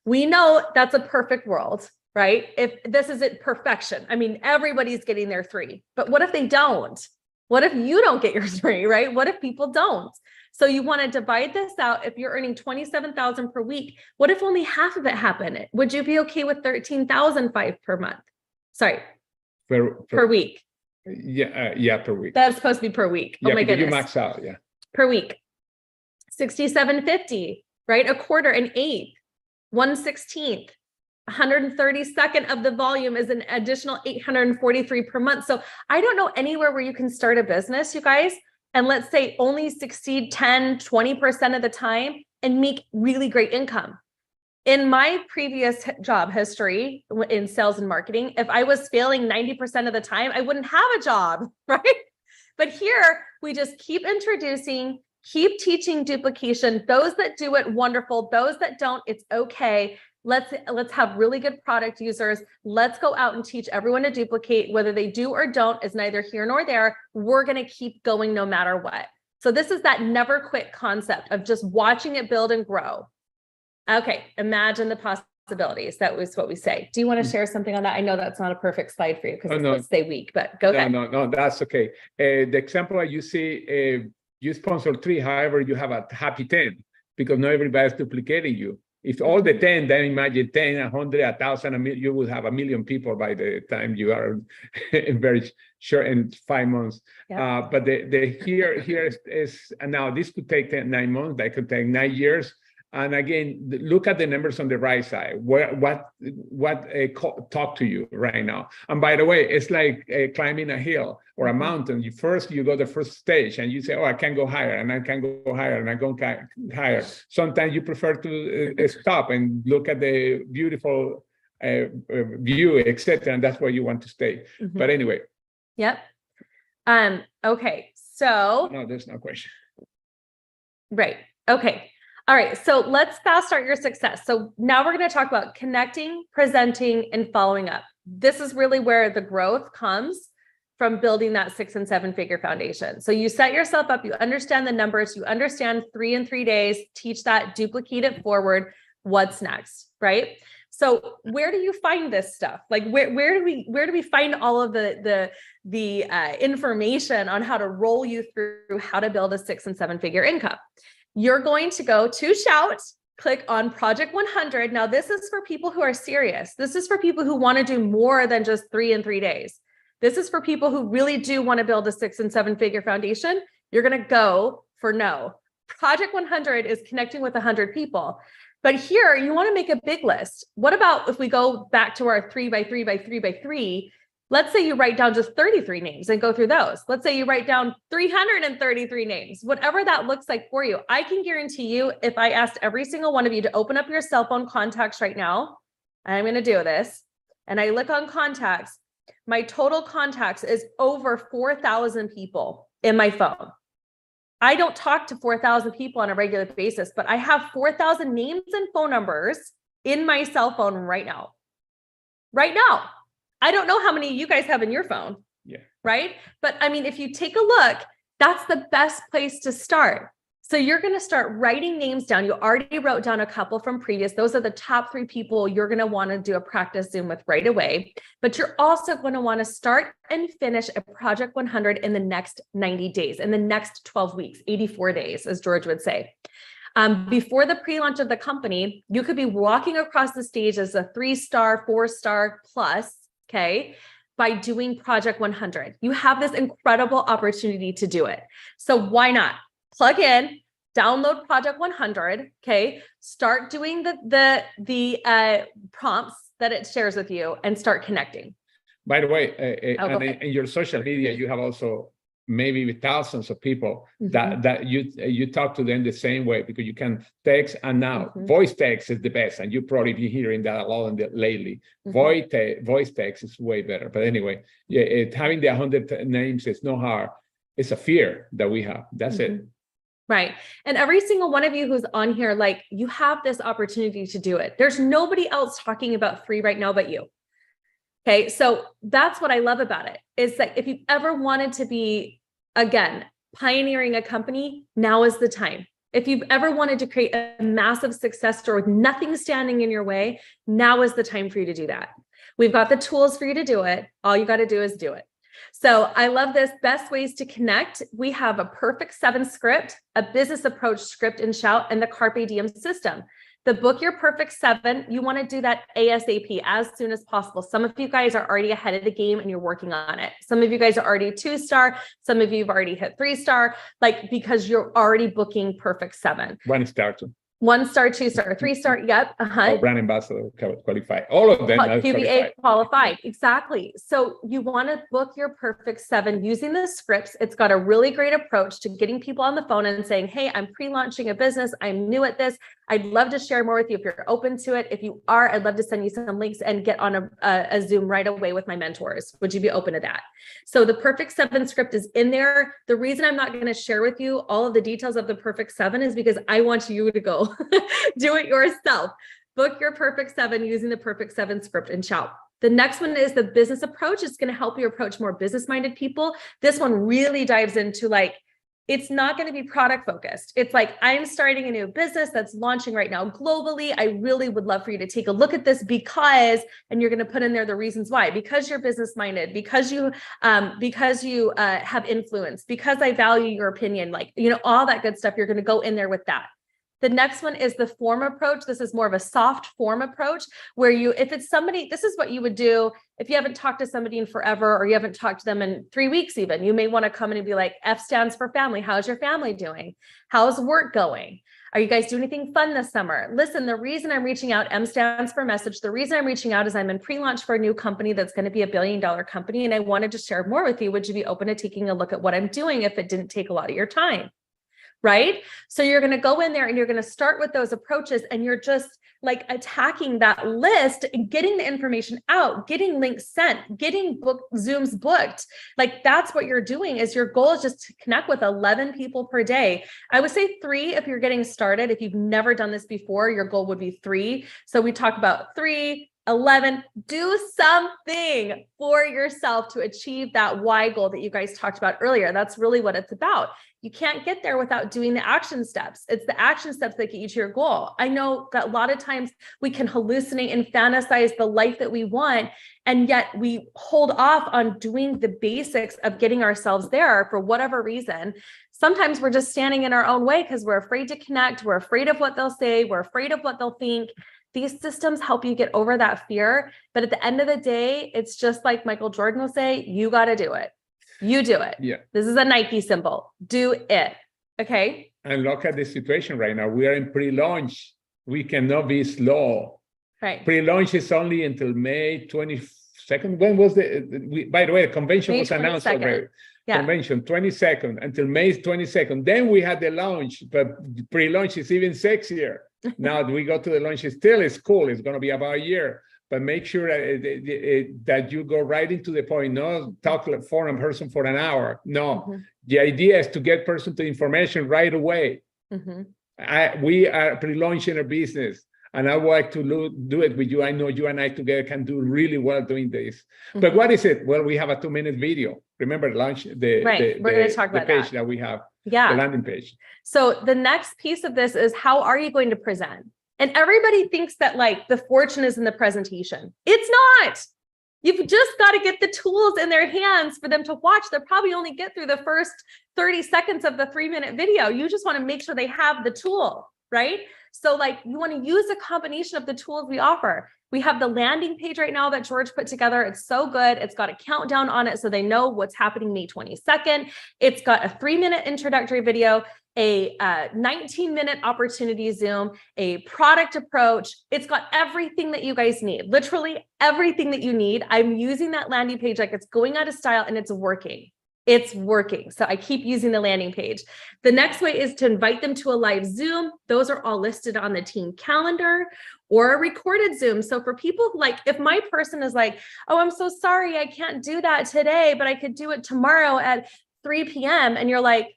S1: We know that's a perfect world, right? If this isn't perfection, I mean, everybody's getting their 3, but what if they don't? What if you don't get your 3, right? What if people don't? So you want to divide this out. If you're earning 27,000 per week, what if only half of it happened? Would you be okay with 13,005 per month? Sorry, per week.
S3: Yeah, per week.
S1: That's supposed to be per week.
S3: Yeah,
S1: oh my goodness.
S3: You max out, yeah.
S1: Per week. 6,750. Right? A quarter, an eighth, 1/16, 132nd of the volume is an additional 843 per month. So I don't know anywhere where you can start a business, you guys, and let's say only succeed 10, 20% of the time and make really great income. In my previous job history in sales and marketing, if I was failing 90% of the time, I wouldn't have a job, right? But here we just keep introducing, keep teaching duplication. Those that do it, wonderful. Those that don't, it's okay. Let's have really good product users. Let's go out and teach everyone to duplicate. Whether they do or don't is neither here nor there. We're going to keep going no matter what. So this is that never quit concept of just watching it build and grow. Okay, imagine the possibilities. That was what we say. Do you want to share something on that? I know that's not a perfect slide for you because it's supposed to stay weak, but go ahead.
S3: No, that's okay. The example you see, you sponsor 3, however, you have a Happy 10 because not everybody's duplicating you. If all the 10, then imagine 10, 100, 1,000, 1 million, you will have 1 million people by the time you are very short in 5 months. Yep. But here is and now this could take 9 months, that could take 9 years. And again, look at the numbers on the right side. What talk to you right now? And by the way, it's like climbing a hill or a mountain. You go the first stage and you say, oh, I can go higher and I can go higher and I go higher. Sometimes you prefer to stop and look at the beautiful view, etc. And that's where you want to stay. Mm-hmm. But anyway.
S1: Yep. Okay. So.
S3: No, there's no question.
S1: Right. Okay. All right, so let's fast start your success. So now we're going to talk about connecting, presenting, and following up. This is really where the growth comes from, building that 6 and 7 figure foundation. So you set yourself up, you understand the numbers, you understand 3 in 3 days, teach that, duplicate it forward. What's next, right? So where do you find this stuff? Like where do we find all of the information on how to roll you through how to build a 6 and 7 figure income? You're going to go to Shout, click on Project 100. Now this is for people who are serious. This is for people who want to do more than just 3 in 3 days. This is for people who really do want to build a 6 and 7 figure foundation. You're going to go for no. Project 100 is connecting with 100 people. But here you want to make a big list. What about if we go back to our 3 by 3 by 3 by 3? Let's say you write down just 33 names and go through those. Let's say you write down 333 names, whatever that looks like for you. I can guarantee you, if I asked every single one of you to open up your cell phone contacts right now, I'm going to do this, and I look on contacts, my total contacts is over 4,000 people in my phone. I don't talk to 4,000 people on a regular basis, but I have 4,000 names and phone numbers in my cell phone right now. Right now. I don't know how many you guys have in your phone.
S3: Yeah.
S1: Right. But I mean, if you take a look, that's the best place to start. So you're going to start writing names down. You already wrote down a couple from previous. Those are the top 3 people you're going to want to do a practice Zoom with right away. But you're also going to want to start and finish a Project 100 in the next 90 days, in the next 12 weeks, 84 days, as George would say. Before the pre-launch of the company, you could be walking across the stage as a 3-star, 4-star plus, okay, by doing Project 100. You have this incredible opportunity to do it. So why not? Plug in, download Project 100, okay? Start doing the prompts that it shares with you and start connecting.
S3: By the way, and
S1: Okay.
S3: in your social media, you have also maybe with thousands of people that you talk to them the same way, because you can text, and now voice text is the best, and you probably be hearing that a lot lately. Voice text is way better. But anyway, yeah, having the 100 names is no hard. It's a fear that we have. That's it.
S1: Right. And every single one of you who's on here, like, you have this opportunity to do it. There's nobody else talking about free right now but you. Okay. So that's what I love about it, is that if you've ever wanted to be, again, pioneering a company, now is the time. If you've ever wanted to create a massive success story with nothing standing in your way, now is the time for you to do that. We've got the tools for you to do it. All you got to do is do it. So I love this. Best ways to connect. We have a Perfect 7 script, a business approach script in Shout, and the Carpe Diem system. The book Your Perfect 7, you want to do that ASAP, as soon as possible. Some of you guys are already ahead of the game and you're working on it. Some of you guys are already 2-star. Some of you have already hit 3-star, because you're already booking Perfect 7.
S3: 1-star too.
S1: 1-star, 2-star, 3-star. Yep.
S3: Brand ambassador qualified. All of them are
S1: QBA qualified. Exactly. So you want to book your Perfect 7 using the scripts. It's got a really great approach to getting people on the phone and saying, hey, I'm pre-launching a business. I'm new at this. I'd love to share more with you if you're open to it. If you are, I'd love to send you some links and get on a Zoom right away with my mentors. Would you be open to that? So the Perfect 7 script is in there. The reason I'm not going to share with you all of the details of the Perfect 7 is because I want you to go do it yourself. Book your Perfect 7 using the Perfect 7 script in Shout. The next one is the business approach. It's going to help you approach more business-minded people. This one really dives into, it's not going to be product focused. It's like, I'm starting a new business that's launching right now globally. I really would love for you to take a look at this because, and you're going to put in there the reasons why, because you're business minded, because you have influence, because I value your opinion, all that good stuff. You're going to go in there with that. The next one is the form approach. This is more of a soft form approach where if it's somebody, this is what you would do if you haven't talked to somebody in forever, or you haven't talked to them in 3 weeks even. You may want to come in and be like, F stands for family. How's your family doing? How's work going? Are you guys doing anything fun this summer? Listen, the reason I'm reaching out, M stands for message. The reason I'm reaching out is I'm in pre-launch for a new company that's going to be $1 billion company. And I wanted to share more with you. Would you be open to taking a look at what I'm doing if it didn't take a lot of your time? Right? So you're going to go in there and you're going to start with those approaches, and you're just attacking that list and getting the information out, getting links sent, getting Zooms booked. That's what you're doing. Is your goal is just to connect with 11 people per day. I would say 3 if you're getting started. If you've never done this before, your goal would be 3. So we talk about 3, 11, do something for yourself to achieve that why goal that you guys talked about earlier. That's really what it's about. you can't get there without doing the action steps. It's the action steps that get you to your goal. I know that a lot of times we can hallucinate and fantasize the life that we want, and yet we hold off on doing the basics of getting ourselves there for whatever reason. Sometimes we're just standing in our own way because we're afraid to connect. We're afraid of what they'll say. We're afraid of what they'll think. These systems help you get over that fear. But at the end of the day, it's just like Michael Jordan will say, you got to do it. You do it.
S3: Yeah.
S1: This is a Nike symbol. Do it. Okay.
S3: And look at the situation right now. We are in pre-launch. We cannot be slow.
S1: Right.
S3: Pre-launch is only until May 22nd. When was by the way, the convention
S1: May
S3: was announced
S1: 22nd.
S3: already.
S1: Yeah.
S3: Convention 22nd until May 22nd. Then we had the launch, but pre-launch is even sexier. Now we go to the launch. It's cool. It's going to be about a year. But make sure that you go right into the point. No talk for a person for an hour. No, the idea is to get person to information right away. We are pre-launching a business, and I would like to do it with you. I know you and I together can do really well doing this. But what is it? Well, we have a 2-minute video. Remember, launch the
S1: We're going to talk about
S3: page
S1: that.
S3: that we have,
S1: Yeah.
S3: the landing page.
S1: So the next piece of this is, how are you going to present? And everybody thinks that like the fortune is in the presentation. It's not. You've just got to get the tools in their hands for them to watch. They'll probably only get through the first 30 seconds of the 3-minute video. You just want to make sure they have the tool, right? So like you want to use a combination of the tools we offer. We have the landing page right now that George put together. It's so good. It's got a countdown on it so they know what's happening May 22nd. It's got a 3-minute introductory video, a 19-minute opportunity Zoom, a product approach. It's got everything that you guys need, literally everything that you need. I'm using that landing page like it's going out of style and it's working. It's working. So I keep using the landing page. The next way is to invite them to a live Zoom. Those are all listed on the team calendar, or a recorded Zoom. So for people who like, if my person is like, oh, I'm so sorry, I can't do that today, but I could do it tomorrow at 3 p.m. And you're like,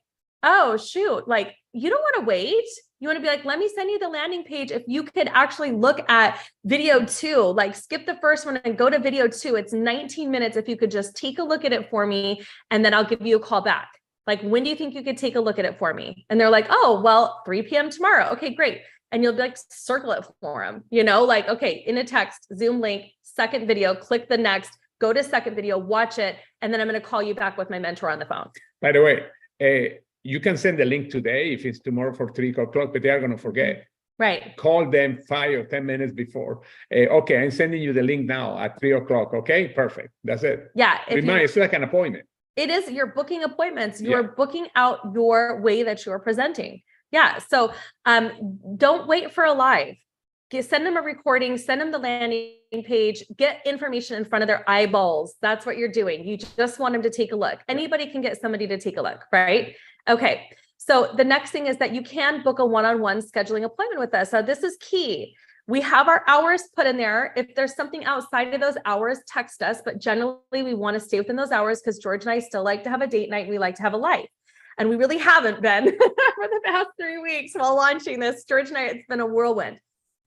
S1: oh, shoot, like you don't want to wait. You want to be like, let me send you the landing page. If you could actually look at video 2, like skip the first one and go to video 2, it's 19 minutes. If you could just take a look at it for me, and then I'll give you a call back. Like, when do you think you could take a look at it for me? And they're like, oh, well, 3 p.m. tomorrow. Okay, great. And you'll like circle it for them, like, okay, in a text, Zoom link, second video, click the next, go to second video, watch it. And then I'm going to call you back with my mentor on the phone.
S3: By the way, you can send the link today if it's tomorrow for 3 o'clock, but they are going to forget.
S1: Right.
S3: Call them 5 or 10 minutes before. Okay, I'm sending you the link now at 3 o'clock. Okay, perfect. That's it.
S1: Yeah.
S3: It's like an appointment.
S1: It is. You're booking appointments. You're booking out your way that you're presenting. Yeah. So don't wait for a live. Send them a recording, send them the landing page, get information in front of their eyeballs. That's what you're doing. You just want them to take a look. Anybody can get somebody to take a look, right? Okay. So the next thing is that you can book a one-on-one scheduling appointment with us. So this is key. We have our hours put in there. If there's something outside of those hours, text us. But generally, we want to stay within those hours because George and I still like to have a date night. And we like to have a life. And we really haven't been for the past 3 weeks while launching this. George and I, it's been a whirlwind.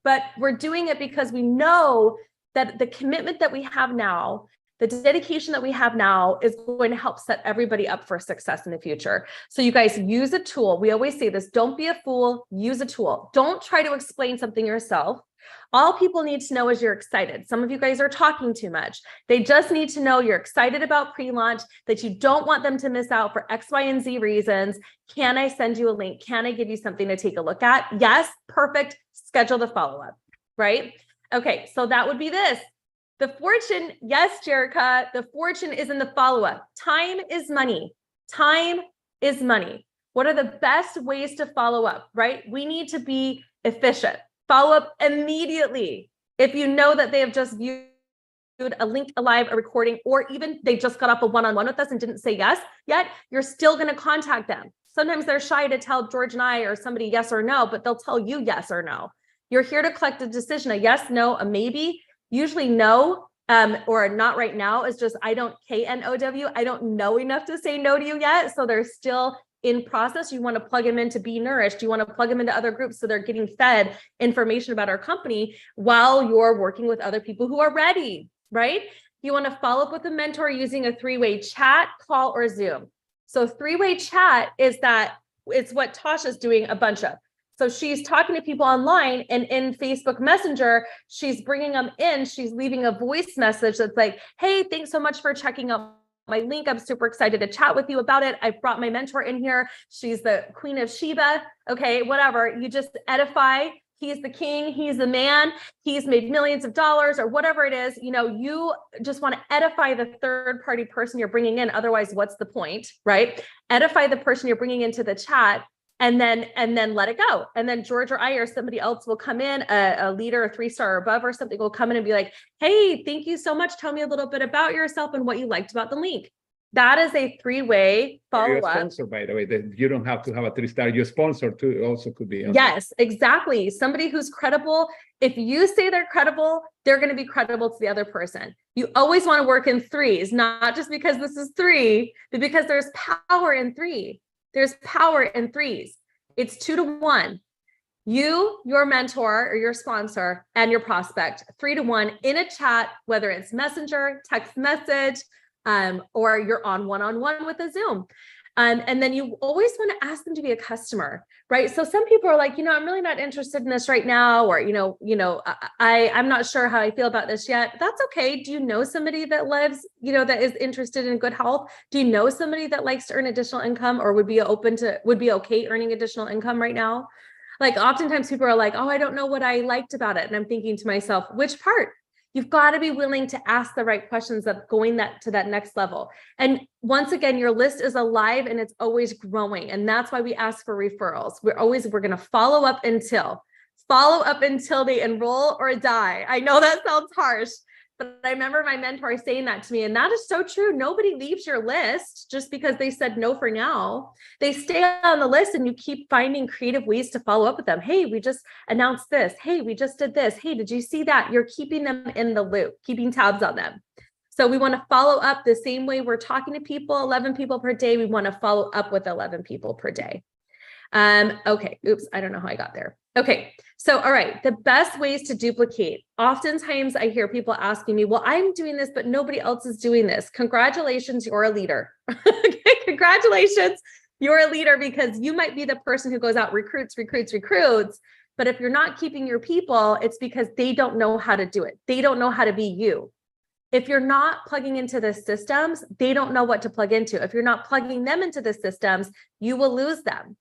S1: But we're doing it because we know that the commitment that we have now, the dedication that we have now is going to help set everybody up for success in the future. So you guys use a tool. We always say this, don't be a fool, use a tool. Don't try to explain something yourself. All people need to know is you're excited. Some of you guys are talking too much. They just need to know you're excited about pre-launch, that you don't want them to miss out for X, Y, and Z reasons. Can I send you a link? Can I give you something to take a look at? Yes, perfect. Schedule the follow-up, right? Okay, so that would be this. The fortune, yes, Jerica, the fortune is in the follow-up. Time is money. Time is money. What are the best ways to follow up, right? We need to be efficient. Follow up immediately. If you know that they have just viewed a link, a live, a recording, or even they just got off a one-on-one with us and didn't say yes yet, you're still going to contact them. Sometimes they're shy to tell George and I or somebody yes or no, but they'll tell you yes or no. You're here to collect a decision, a yes, no, a maybe. Usually no, or not right now is just I don't KNOW. I don't know enough to say no to you yet. So they're still in process. You want to plug them into Be Nourished. You want to plug them into other groups so they're getting fed information about our company while you're working with other people who are ready, right? You want to follow up with a mentor using a 3-way chat, call, or Zoom. So three-way chat is that it's what Tasha's doing a bunch of. So she's talking to people online, and in Facebook Messenger, she's bringing them in. She's leaving a voice message that's like, hey, thanks so much for checking out my link. I'm super excited to chat with you about it. I've brought my mentor in here. She's the Queen of Sheba. Okay, whatever. You just edify. He's the king. He's the man. He's made millions of dollars or whatever it is. You know, you just want to edify the third party person you're bringing in. Otherwise, what's the point, right? Edify the person you're bringing into the chat, and then let it go. And then George or I or somebody else will come in, a leader, a 3-star or above or something will come in and be like, hey, thank you so much. Tell me a little bit about yourself and what you liked about the link. That is a three-way
S3: You're a
S1: follow-up.
S3: sponsor, by the way, that you don't have to have a 3-star. Your sponsor too also could be.
S1: Yes, exactly. Somebody who's credible. If you say they're credible, they're going to be credible to the other person. You always want to work in threes, not just because this is 3, but because there's power in 3. There's power in 3s. It's 2 to 1. You, your mentor or your sponsor, and your prospect, 3 to 1 in a chat, whether it's Messenger, text message, or you're on one-on-one with a Zoom. And then you always want to ask them to be a customer, right? So some people are like, I'm really not interested in this right now, or, I'm not sure how I feel about this yet. That's okay. Do you know somebody that lives, that is interested in good health? Do you know somebody that likes to earn additional income or would be okay earning additional income right now? Like oftentimes people are like, oh, I don't know what I liked about it. And I'm thinking to myself, which part? You've got to be willing to ask the right questions that going to that next level. And once again, your list is alive and it's always growing. And that's why we ask for referrals. We're going to follow up until they enroll or die. I know that sounds harsh, but I remember my mentor saying that to me. And that is so true. Nobody leaves your list just because they said no for now. They stay on the list and you keep finding creative ways to follow up with them. Hey, we just announced this. Hey, we just did this. Hey, did you see that? You're keeping them in the loop, keeping tabs on them. So we want to follow up the same way we're talking to people, 11 people per day. We want to follow up with 11 people per day. Okay. Oops. I don't know how I got there. Okay. So, all right. The best ways to duplicate. Oftentimes I hear people asking me, well, I'm doing this, but nobody else is doing this. Congratulations. You're a leader. Okay. Congratulations. You're a leader because you might be the person who goes out, recruits. But if you're not keeping your people, it's because they don't know how to do it. They don't know how to be you. If you're not plugging into the systems, they don't know what to plug into. If you're not plugging them into the systems, you will lose them,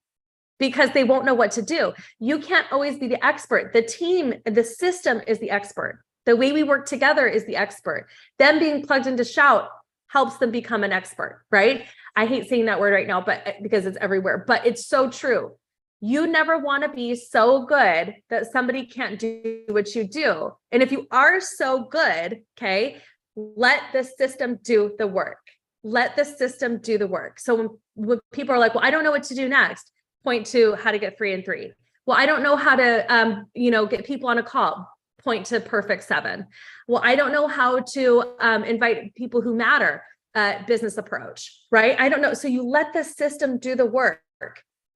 S1: because they won't know what to do. You can't always be the expert. The team, the system is the expert. The way we work together is the expert. Them being plugged into Shout helps them become an expert, right? I hate saying that word right now, but because it's everywhere, but it's so true. You never want to be so good that somebody can't do what you do. And if you are so good, okay, let the system do the work. Let the system do the work. So when people are like, well, I don't know what to do next. Point to how to get 3 and 3. Well, I don't know how to, get people on a call. Point to Perfect 7. Well, I don't know how to invite people who matter. Business approach, right? I don't know. So you let the system do the work.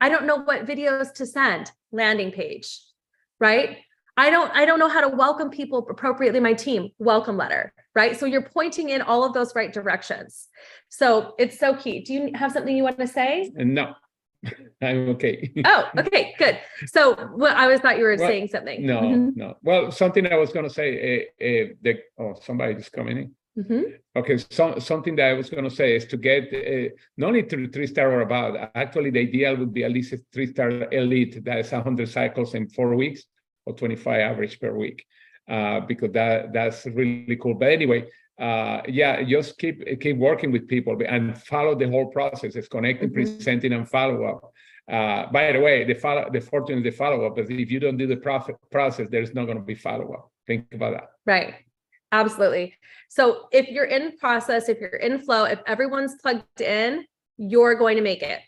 S1: I don't know what videos to send. Landing page, right? I don't know how to welcome people appropriately. My team, welcome letter, right? So you're pointing in all of those right directions. So it's so key. Do you have something you want to say?
S3: No. I'm okay.
S1: Oh, okay, good. So I always thought you were saying something.
S3: No, no. Well, something I was going to say, somebody is coming in. Okay, something that I was going to say is to get not only to 3-star or above. Actually, the ideal would be at least a 3-star elite. That is 100 cycles in 4 weeks or 25 average per week, because that's really cool. But anyway, just keep working with people and follow the whole process. It's connecting, presenting, and follow up. By the way, the fortune is the follow up. But if you don't do the process, there's not going to be follow up. Think about that.
S1: Right. Absolutely. So if you're in process, if you're in flow, if everyone's plugged in, you're going to make it.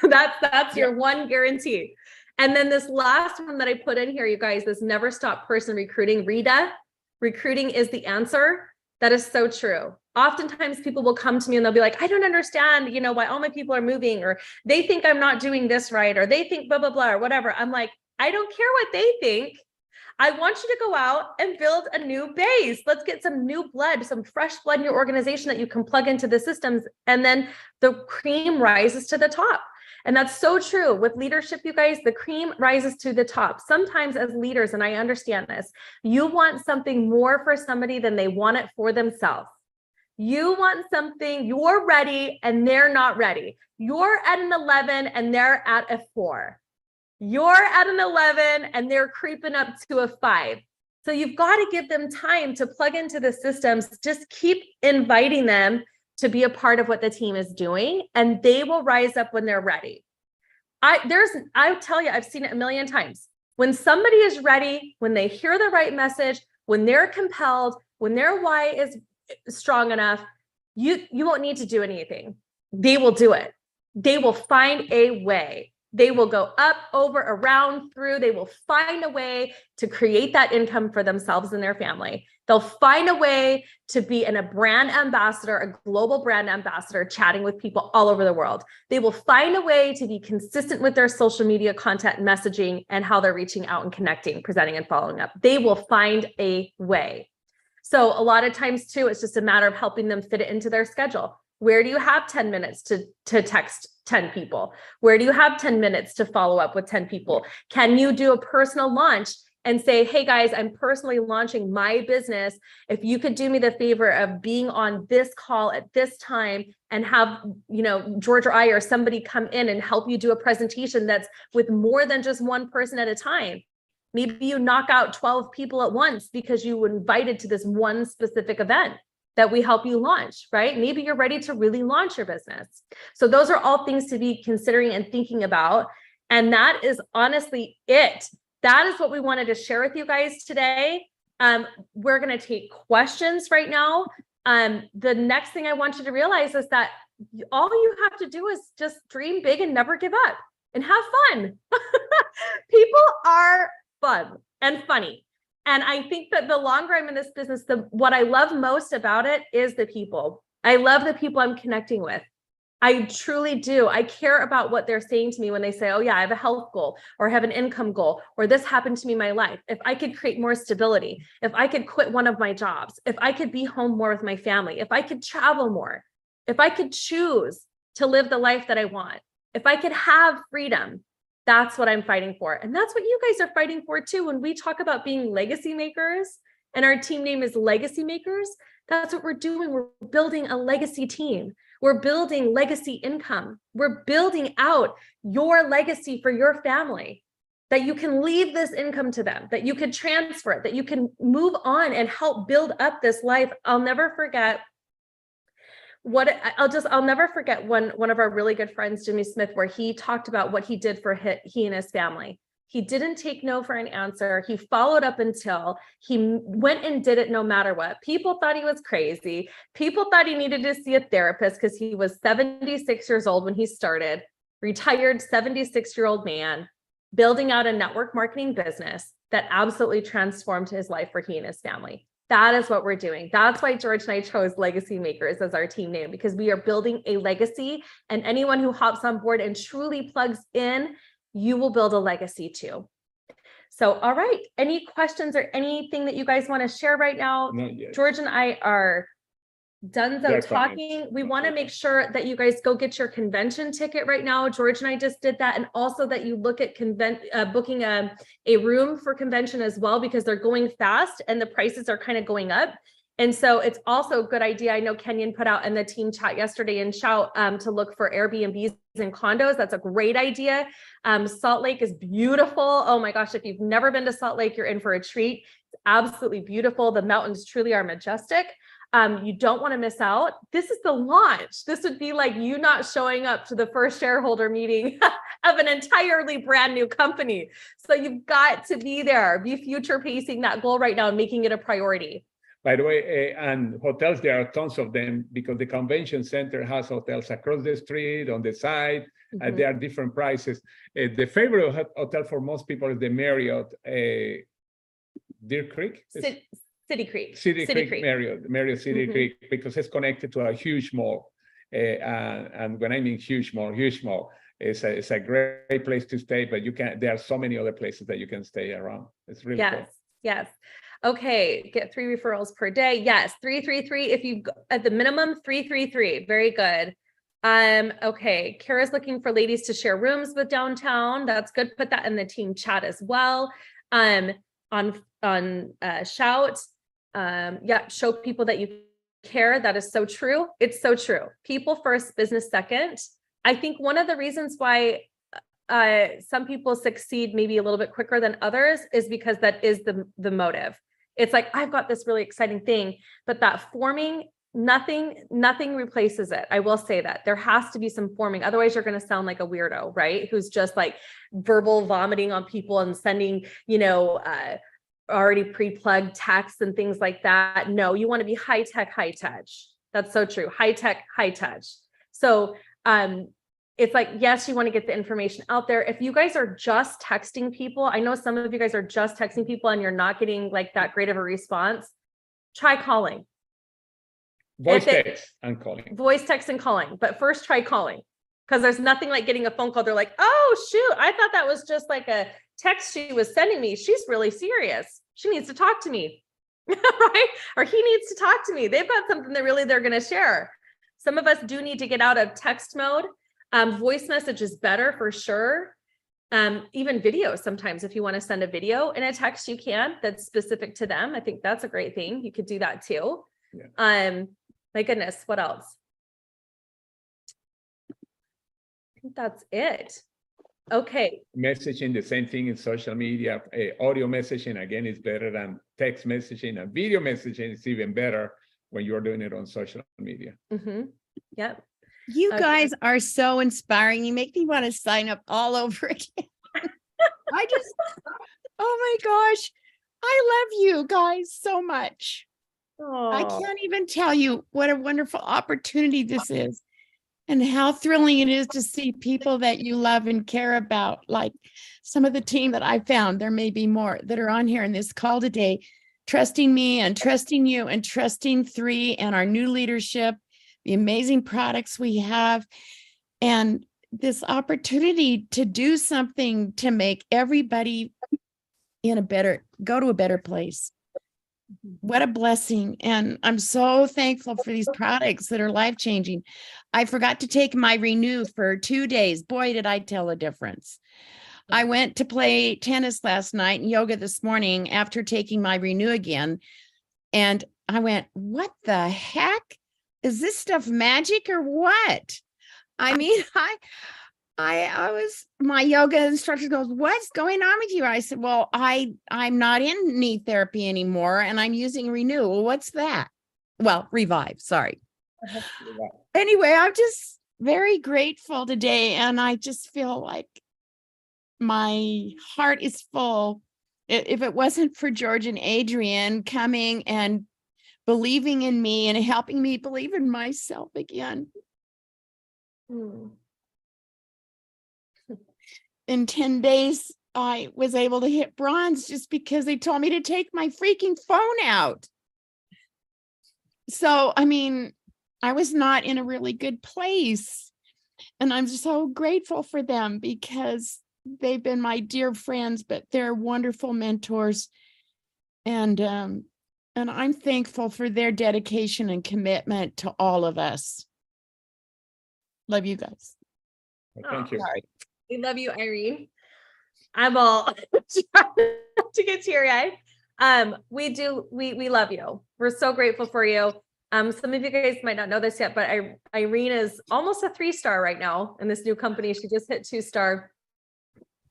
S1: That's your one guarantee. And then this last one that I put in here, you guys, this never stop person recruiting. Rita, recruiting is the answer. That is so true. Oftentimes people will come to me and they'll be like, I don't understand, why all my people are moving, or they think I'm not doing this right, or they think blah, blah, blah, or whatever. I'm like, I don't care what they think. I want you to go out and build a new base. Let's get some new blood, some fresh blood in your organization that you can plug into the systems. And then the cream rises to the top. And that's so true with leadership, you guys. The cream rises to the top. Sometimes as leaders, and I understand this, you want something more for somebody than they want it for themselves. You want something, you're ready and they're not ready. You're at an 11 and they're at a 4. You're at an 11 and they're creeping up to a 5. So you've got to give them time to plug into the systems. Just keep inviting them to be a part of what the team is doing, and they will rise up when they're ready. I tell you, I've seen it a million times. When somebody is ready, when they hear the right message, when they're compelled, when their why is strong enough, you won't need to do anything. They will do it. They will find a way. They will go up, over, around, through. They will find a way to create that income for themselves and their family. They'll find a way to be a brand ambassador, a global brand ambassador, chatting with people all over the world. They will find a way to be consistent with their social media content, messaging, and how they're reaching out and connecting, presenting, and following up. They will find a way. So a lot of times too, it's just a matter of helping them fit it into their schedule. Where do you have 10 minutes to text 10 people? Where do you have 10 minutes to follow up with 10 people? Can you do a personal launch and say, hey guys, I'm personally launching my business. If you could do me the favor of being on this call at this time and have, George or I or somebody come in and help you do a presentation that's with more than just one person at a time. Maybe you knock out 12 people at once because you were invited to this one specific event that we help you launch, right? Maybe you're ready to really launch your business. So those are all things to be considering and thinking about. And that is honestly it. That is what we wanted to share with you guys today. We're going to take questions right now. The next thing I want you to realize is that all you have to do is just dream big and never give up and have fun. People are fun and funny. And I think that the longer I'm in this business, what I love most about it is the people. I love the people I'm connecting with. I truly do. I care about what they're saying to me when they say, oh yeah, I have a health goal or I have an income goal, or this happened to me in my life. If I could create more stability, if I could quit one of my jobs, if I could be home more with my family, if I could travel more, if I could choose to live the life that I want, if I could have freedom, that's what I'm fighting for. And that's what you guys are fighting for too. When we talk about being legacy makers and our team name is Legacy Makers, that's what we're doing. We're building a legacy team. We're building legacy income. We're building out your legacy for your family, that you can leave this income to them, that you can transfer it, that you can move on and help build up this life. I'll never forget one of our really good friends, Jimmy Smith, where he talked about what he did for he and his family. He didn't take no for an answer. He followed up until he went and did it no matter what. People thought he was crazy. People thought he needed to see a therapist because he was 76 years old when he started, retired 76-year-old man, building out a network marketing business that absolutely transformed his life for he and his family. That is what we're doing. That's why George and I chose Legacy Makers as our team name, because we are building a legacy, and anyone who hops on board and truly plugs in, you will build a legacy too. So, all right. Any questions or anything that you guys want to share right now? George and I are done talking. We want to make sure that you guys go get your convention ticket right now. George and I just did that. And also that you look at booking a room for convention as well, because they're going fast and the prices are kind of going up. And so it's also a good idea. I know Kenyon put out in the team chat yesterday and shout to look for Airbnbs and condos. That's a great idea. Salt Lake is beautiful. Oh my gosh, if you've never been to Salt Lake, you're in for a treat. It's absolutely beautiful. The mountains truly are majestic. You don't want to miss out. This is the launch. This would be like you not showing up to the first shareholder meeting of an entirely brand new company. So you've got to be there, be future pacing that goal right now and making it a priority.
S3: By the way, and hotels, there are tons of them because the convention center has hotels across the street, on the side, and there are different prices. The favorite hotel for most people is the Marriott Deer Creek?
S1: City Creek.
S3: City Creek. Marriott City Creek, because it's connected to a huge mall. And when I mean huge mall, it's a great place to stay, but there are so many other places that you can stay around. It's really cool.
S1: Yes. Okay, get 3 referrals per day. Yes, 333. If you at the minimum 333. Very good. Okay, Kara's looking for ladies to share rooms with downtown. That's good. Put that in the team chat as well. On Shout. Yeah, show people that you care. That is so true. It's so true. People first, business second. I think one of the reasons why some people succeed maybe a little bit quicker than others is because that is the motive. It's like, I've got this really exciting thing, but that forming, nothing replaces it. I will say that there has to be some forming. Otherwise you're going to sound like a weirdo, right? Who's just like verbal vomiting on people and sending, already pre-plugged texts and things like that. No, you want to be high tech, high touch. That's so true. High tech, high touch. So, it's like, yes, you want to get the information out there. If you guys are just texting people, I know some of you guys are just texting people and you're not getting like that great of a response, try calling.
S3: Voice text and calling.
S1: Voice text and calling, but first try calling, because there's nothing like getting a phone call. They're like, oh shoot, I thought that was just like a text she was sending me. She's really serious. She needs to talk to me, right? Or he needs to talk to me. They've got something that really they're going to share. Some of us do need to get out of text mode. Voice message is better for sure. Even video sometimes, if you want to send a video in a text, you can. That's specific to them. I think that's a great thing. You could do that too. Yeah. My goodness, what else? I think that's it. Okay.
S3: Messaging, the same thing in social media. Audio messaging, again, is better than text messaging, and video messaging is even better when you're doing it on social media.
S1: Mm-hmm. Yep.
S4: You guys are so inspiring. You make me want to sign up all over again. Oh my gosh. I love you guys so much.
S1: Aww.
S4: I can't even tell you what a wonderful opportunity this is and how thrilling it is to see people that you love and care about. Like some of the team that I found, there may be more that are on here in this call today, trusting me and trusting you and trusting 3 and our new leadership, the amazing products we have, and this opportunity to do something to make everybody go to a better place. What a blessing. And I'm so thankful for these products that are life-changing. I forgot to take my Renew for 2 days. Boy, did I tell a difference. I went to play tennis last night and yoga this morning after taking my Renew again. And I went, what the heck? Is this stuff magic or what? I mean, my yoga instructor goes, what's going on with you? I said, well, I'm not in knee therapy anymore and I'm using Renew. Well, what's that? Well, Revive, sorry. Anyway, I'm just very grateful today. And I just feel like my heart is full. If it wasn't for George and Adrian coming and believing in me and helping me believe in myself again. In 10 days, I was able to hit bronze just because they told me to take my freaking phone out. So, I mean, I was not in a really good place. And I'm so grateful for them because they've been my dear friends, but they're wonderful mentors. And I'm thankful for their dedication and commitment to all of us. Love you guys.
S3: Thank you.
S1: Sorry. We love you, Irene. I'm all to get teary-eyed. We love you. We're so grateful for you. Some of you guys might not know this yet, but Irene is almost a 3-star right now in this new company. She just hit 2-star.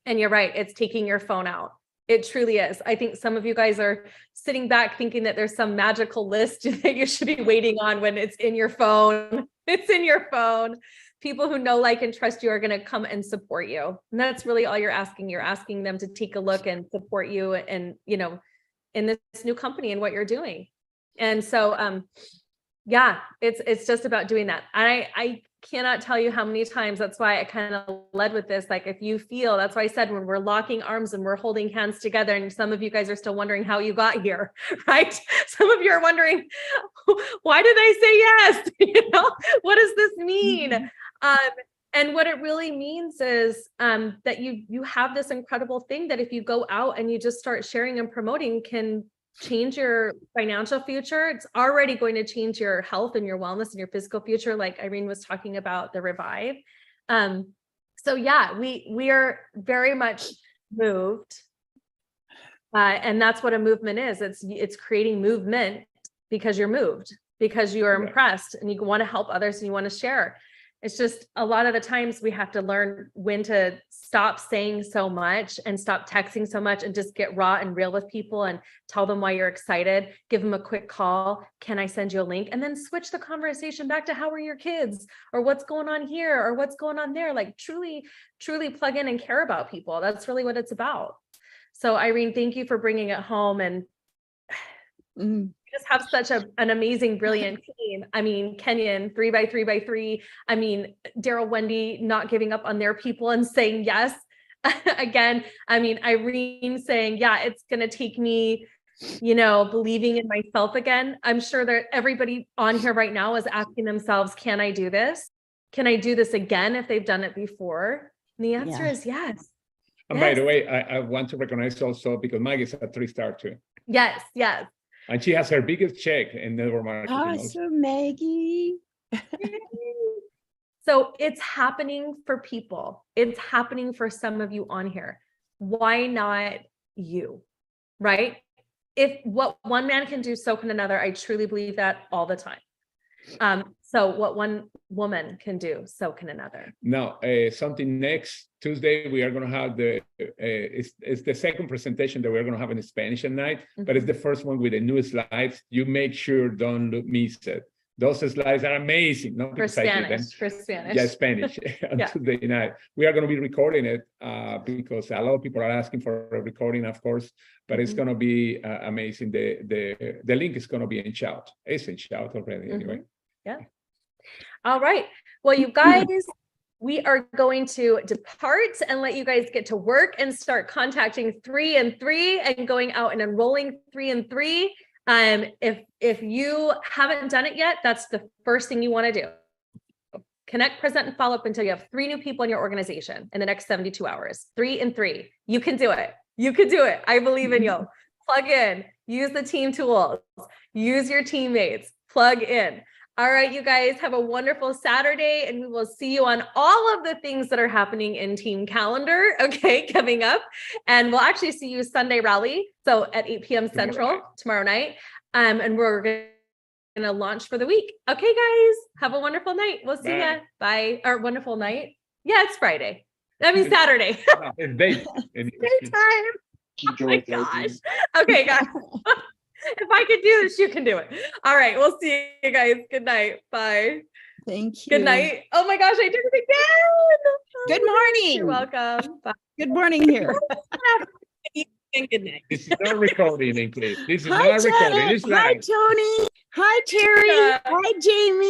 S1: And you're right, it's taking your phone out. It truly is. I think some of you guys are sitting back thinking that there's some magical list that you should be waiting on when it's in your phone. It's in your phone. People who know, like, and trust you are going to come and support you. And that's really all you're asking. You're asking them to take a look and support you and, in this new company and what you're doing. And so, yeah, it's just about doing that. I cannot tell you how many times, that's why I kind of led with this. Like, if you feel, that's why I said, when we're locking arms and we're holding hands together, and some of you guys are still wondering how you got here, right? Some of you are wondering, why did I say yes? What does this mean? And what it really means is that you have this incredible thing that if you go out and you just start sharing and promoting can change your financial future. It's already going to change your health and your wellness and your physical future, like Irene was talking about the Revive. So yeah, we are very much moved. And that's what a movement is. It's creating movement because you're moved, because you are impressed and you want to help others and you want to share. It's just a lot of the times we have to learn when to stop saying so much and stop texting so much and just get raw and real with people and tell them why you're excited. Give them a quick call. Can I send you a link? And then switch the conversation back to how are your kids or what's going on here or what's going on there? Like truly plug in and care about people. That's really what it's about. So Irene, thank you for bringing it home, and just have such an amazing, brilliant team. I mean, Kenyon, 3x3x3. I mean, Daryl, Wendy, not giving up on their people and saying yes. Again, I mean, Irene saying, yeah, it's going to take me, believing in myself again. I'm sure that everybody on here right now is asking themselves, can I do this? Can I do this again if they've done it before? And the answer is yes.
S3: And by the way, I want to recognize also because Maggie's a 3-star too.
S1: Yes.
S3: And she has her biggest check in network marketing.
S4: Awesome, Maggie.
S1: So it's happening for people. It's happening for some of you on here. Why not you? Right? If what one man can do, so can another. I truly believe that all the time. So what one woman can do, so can another.
S3: Now, something next Tuesday, we are going to have it's the second presentation that we're going to have in Spanish at night, but it's the first one with the new slides. You make sure don't miss it. Those slides are amazing. Not
S1: For Spanish.
S3: Yeah, Spanish on Tuesday night. We are going to be recording it because a lot of people are asking for a recording, of course, but it's going to be amazing. The link is going to be in chat. It's in chat already anyway.
S1: Yeah. All right. Well, you guys, we are going to depart and let you guys get to work and start contacting 3 and 3 and going out and enrolling 3 and 3. If you haven't done it yet, that's the first thing you want to do. Connect, present, and follow up until you have 3 new people in your organization in the next 72 hours. 3 and 3. You can do it. You can do it. I believe in you. Plug in. Use the team tools. Use your teammates. Plug in. All right, you guys have a wonderful Saturday, and we will see you on all of the things that are happening in Team Calendar, okay, coming up. And we'll actually see you Sunday rally, so at 8 p.m. Central tomorrow night. And we're going to launch for the week. Okay, guys, have a wonderful night. We'll see you. Bye. Or wonderful night. Yeah, it's Friday. I mean, Saturday.
S3: It's
S1: daytime. Oh my gosh. Okay, guys. If I could do this, you can do it. All right. We'll see you guys. Good night. Bye.
S4: Thank you.
S1: Good night. Oh my gosh, I did it again.
S4: Good morning.
S1: You're welcome. Bye.
S4: Good morning here.
S1: And good night.
S3: This is not recording, please. This is
S4: Hi,
S3: not recording.
S4: Janet.
S3: It's
S4: Hi,
S3: live.
S4: Tony. Hi, Terry. Hi, Jamie.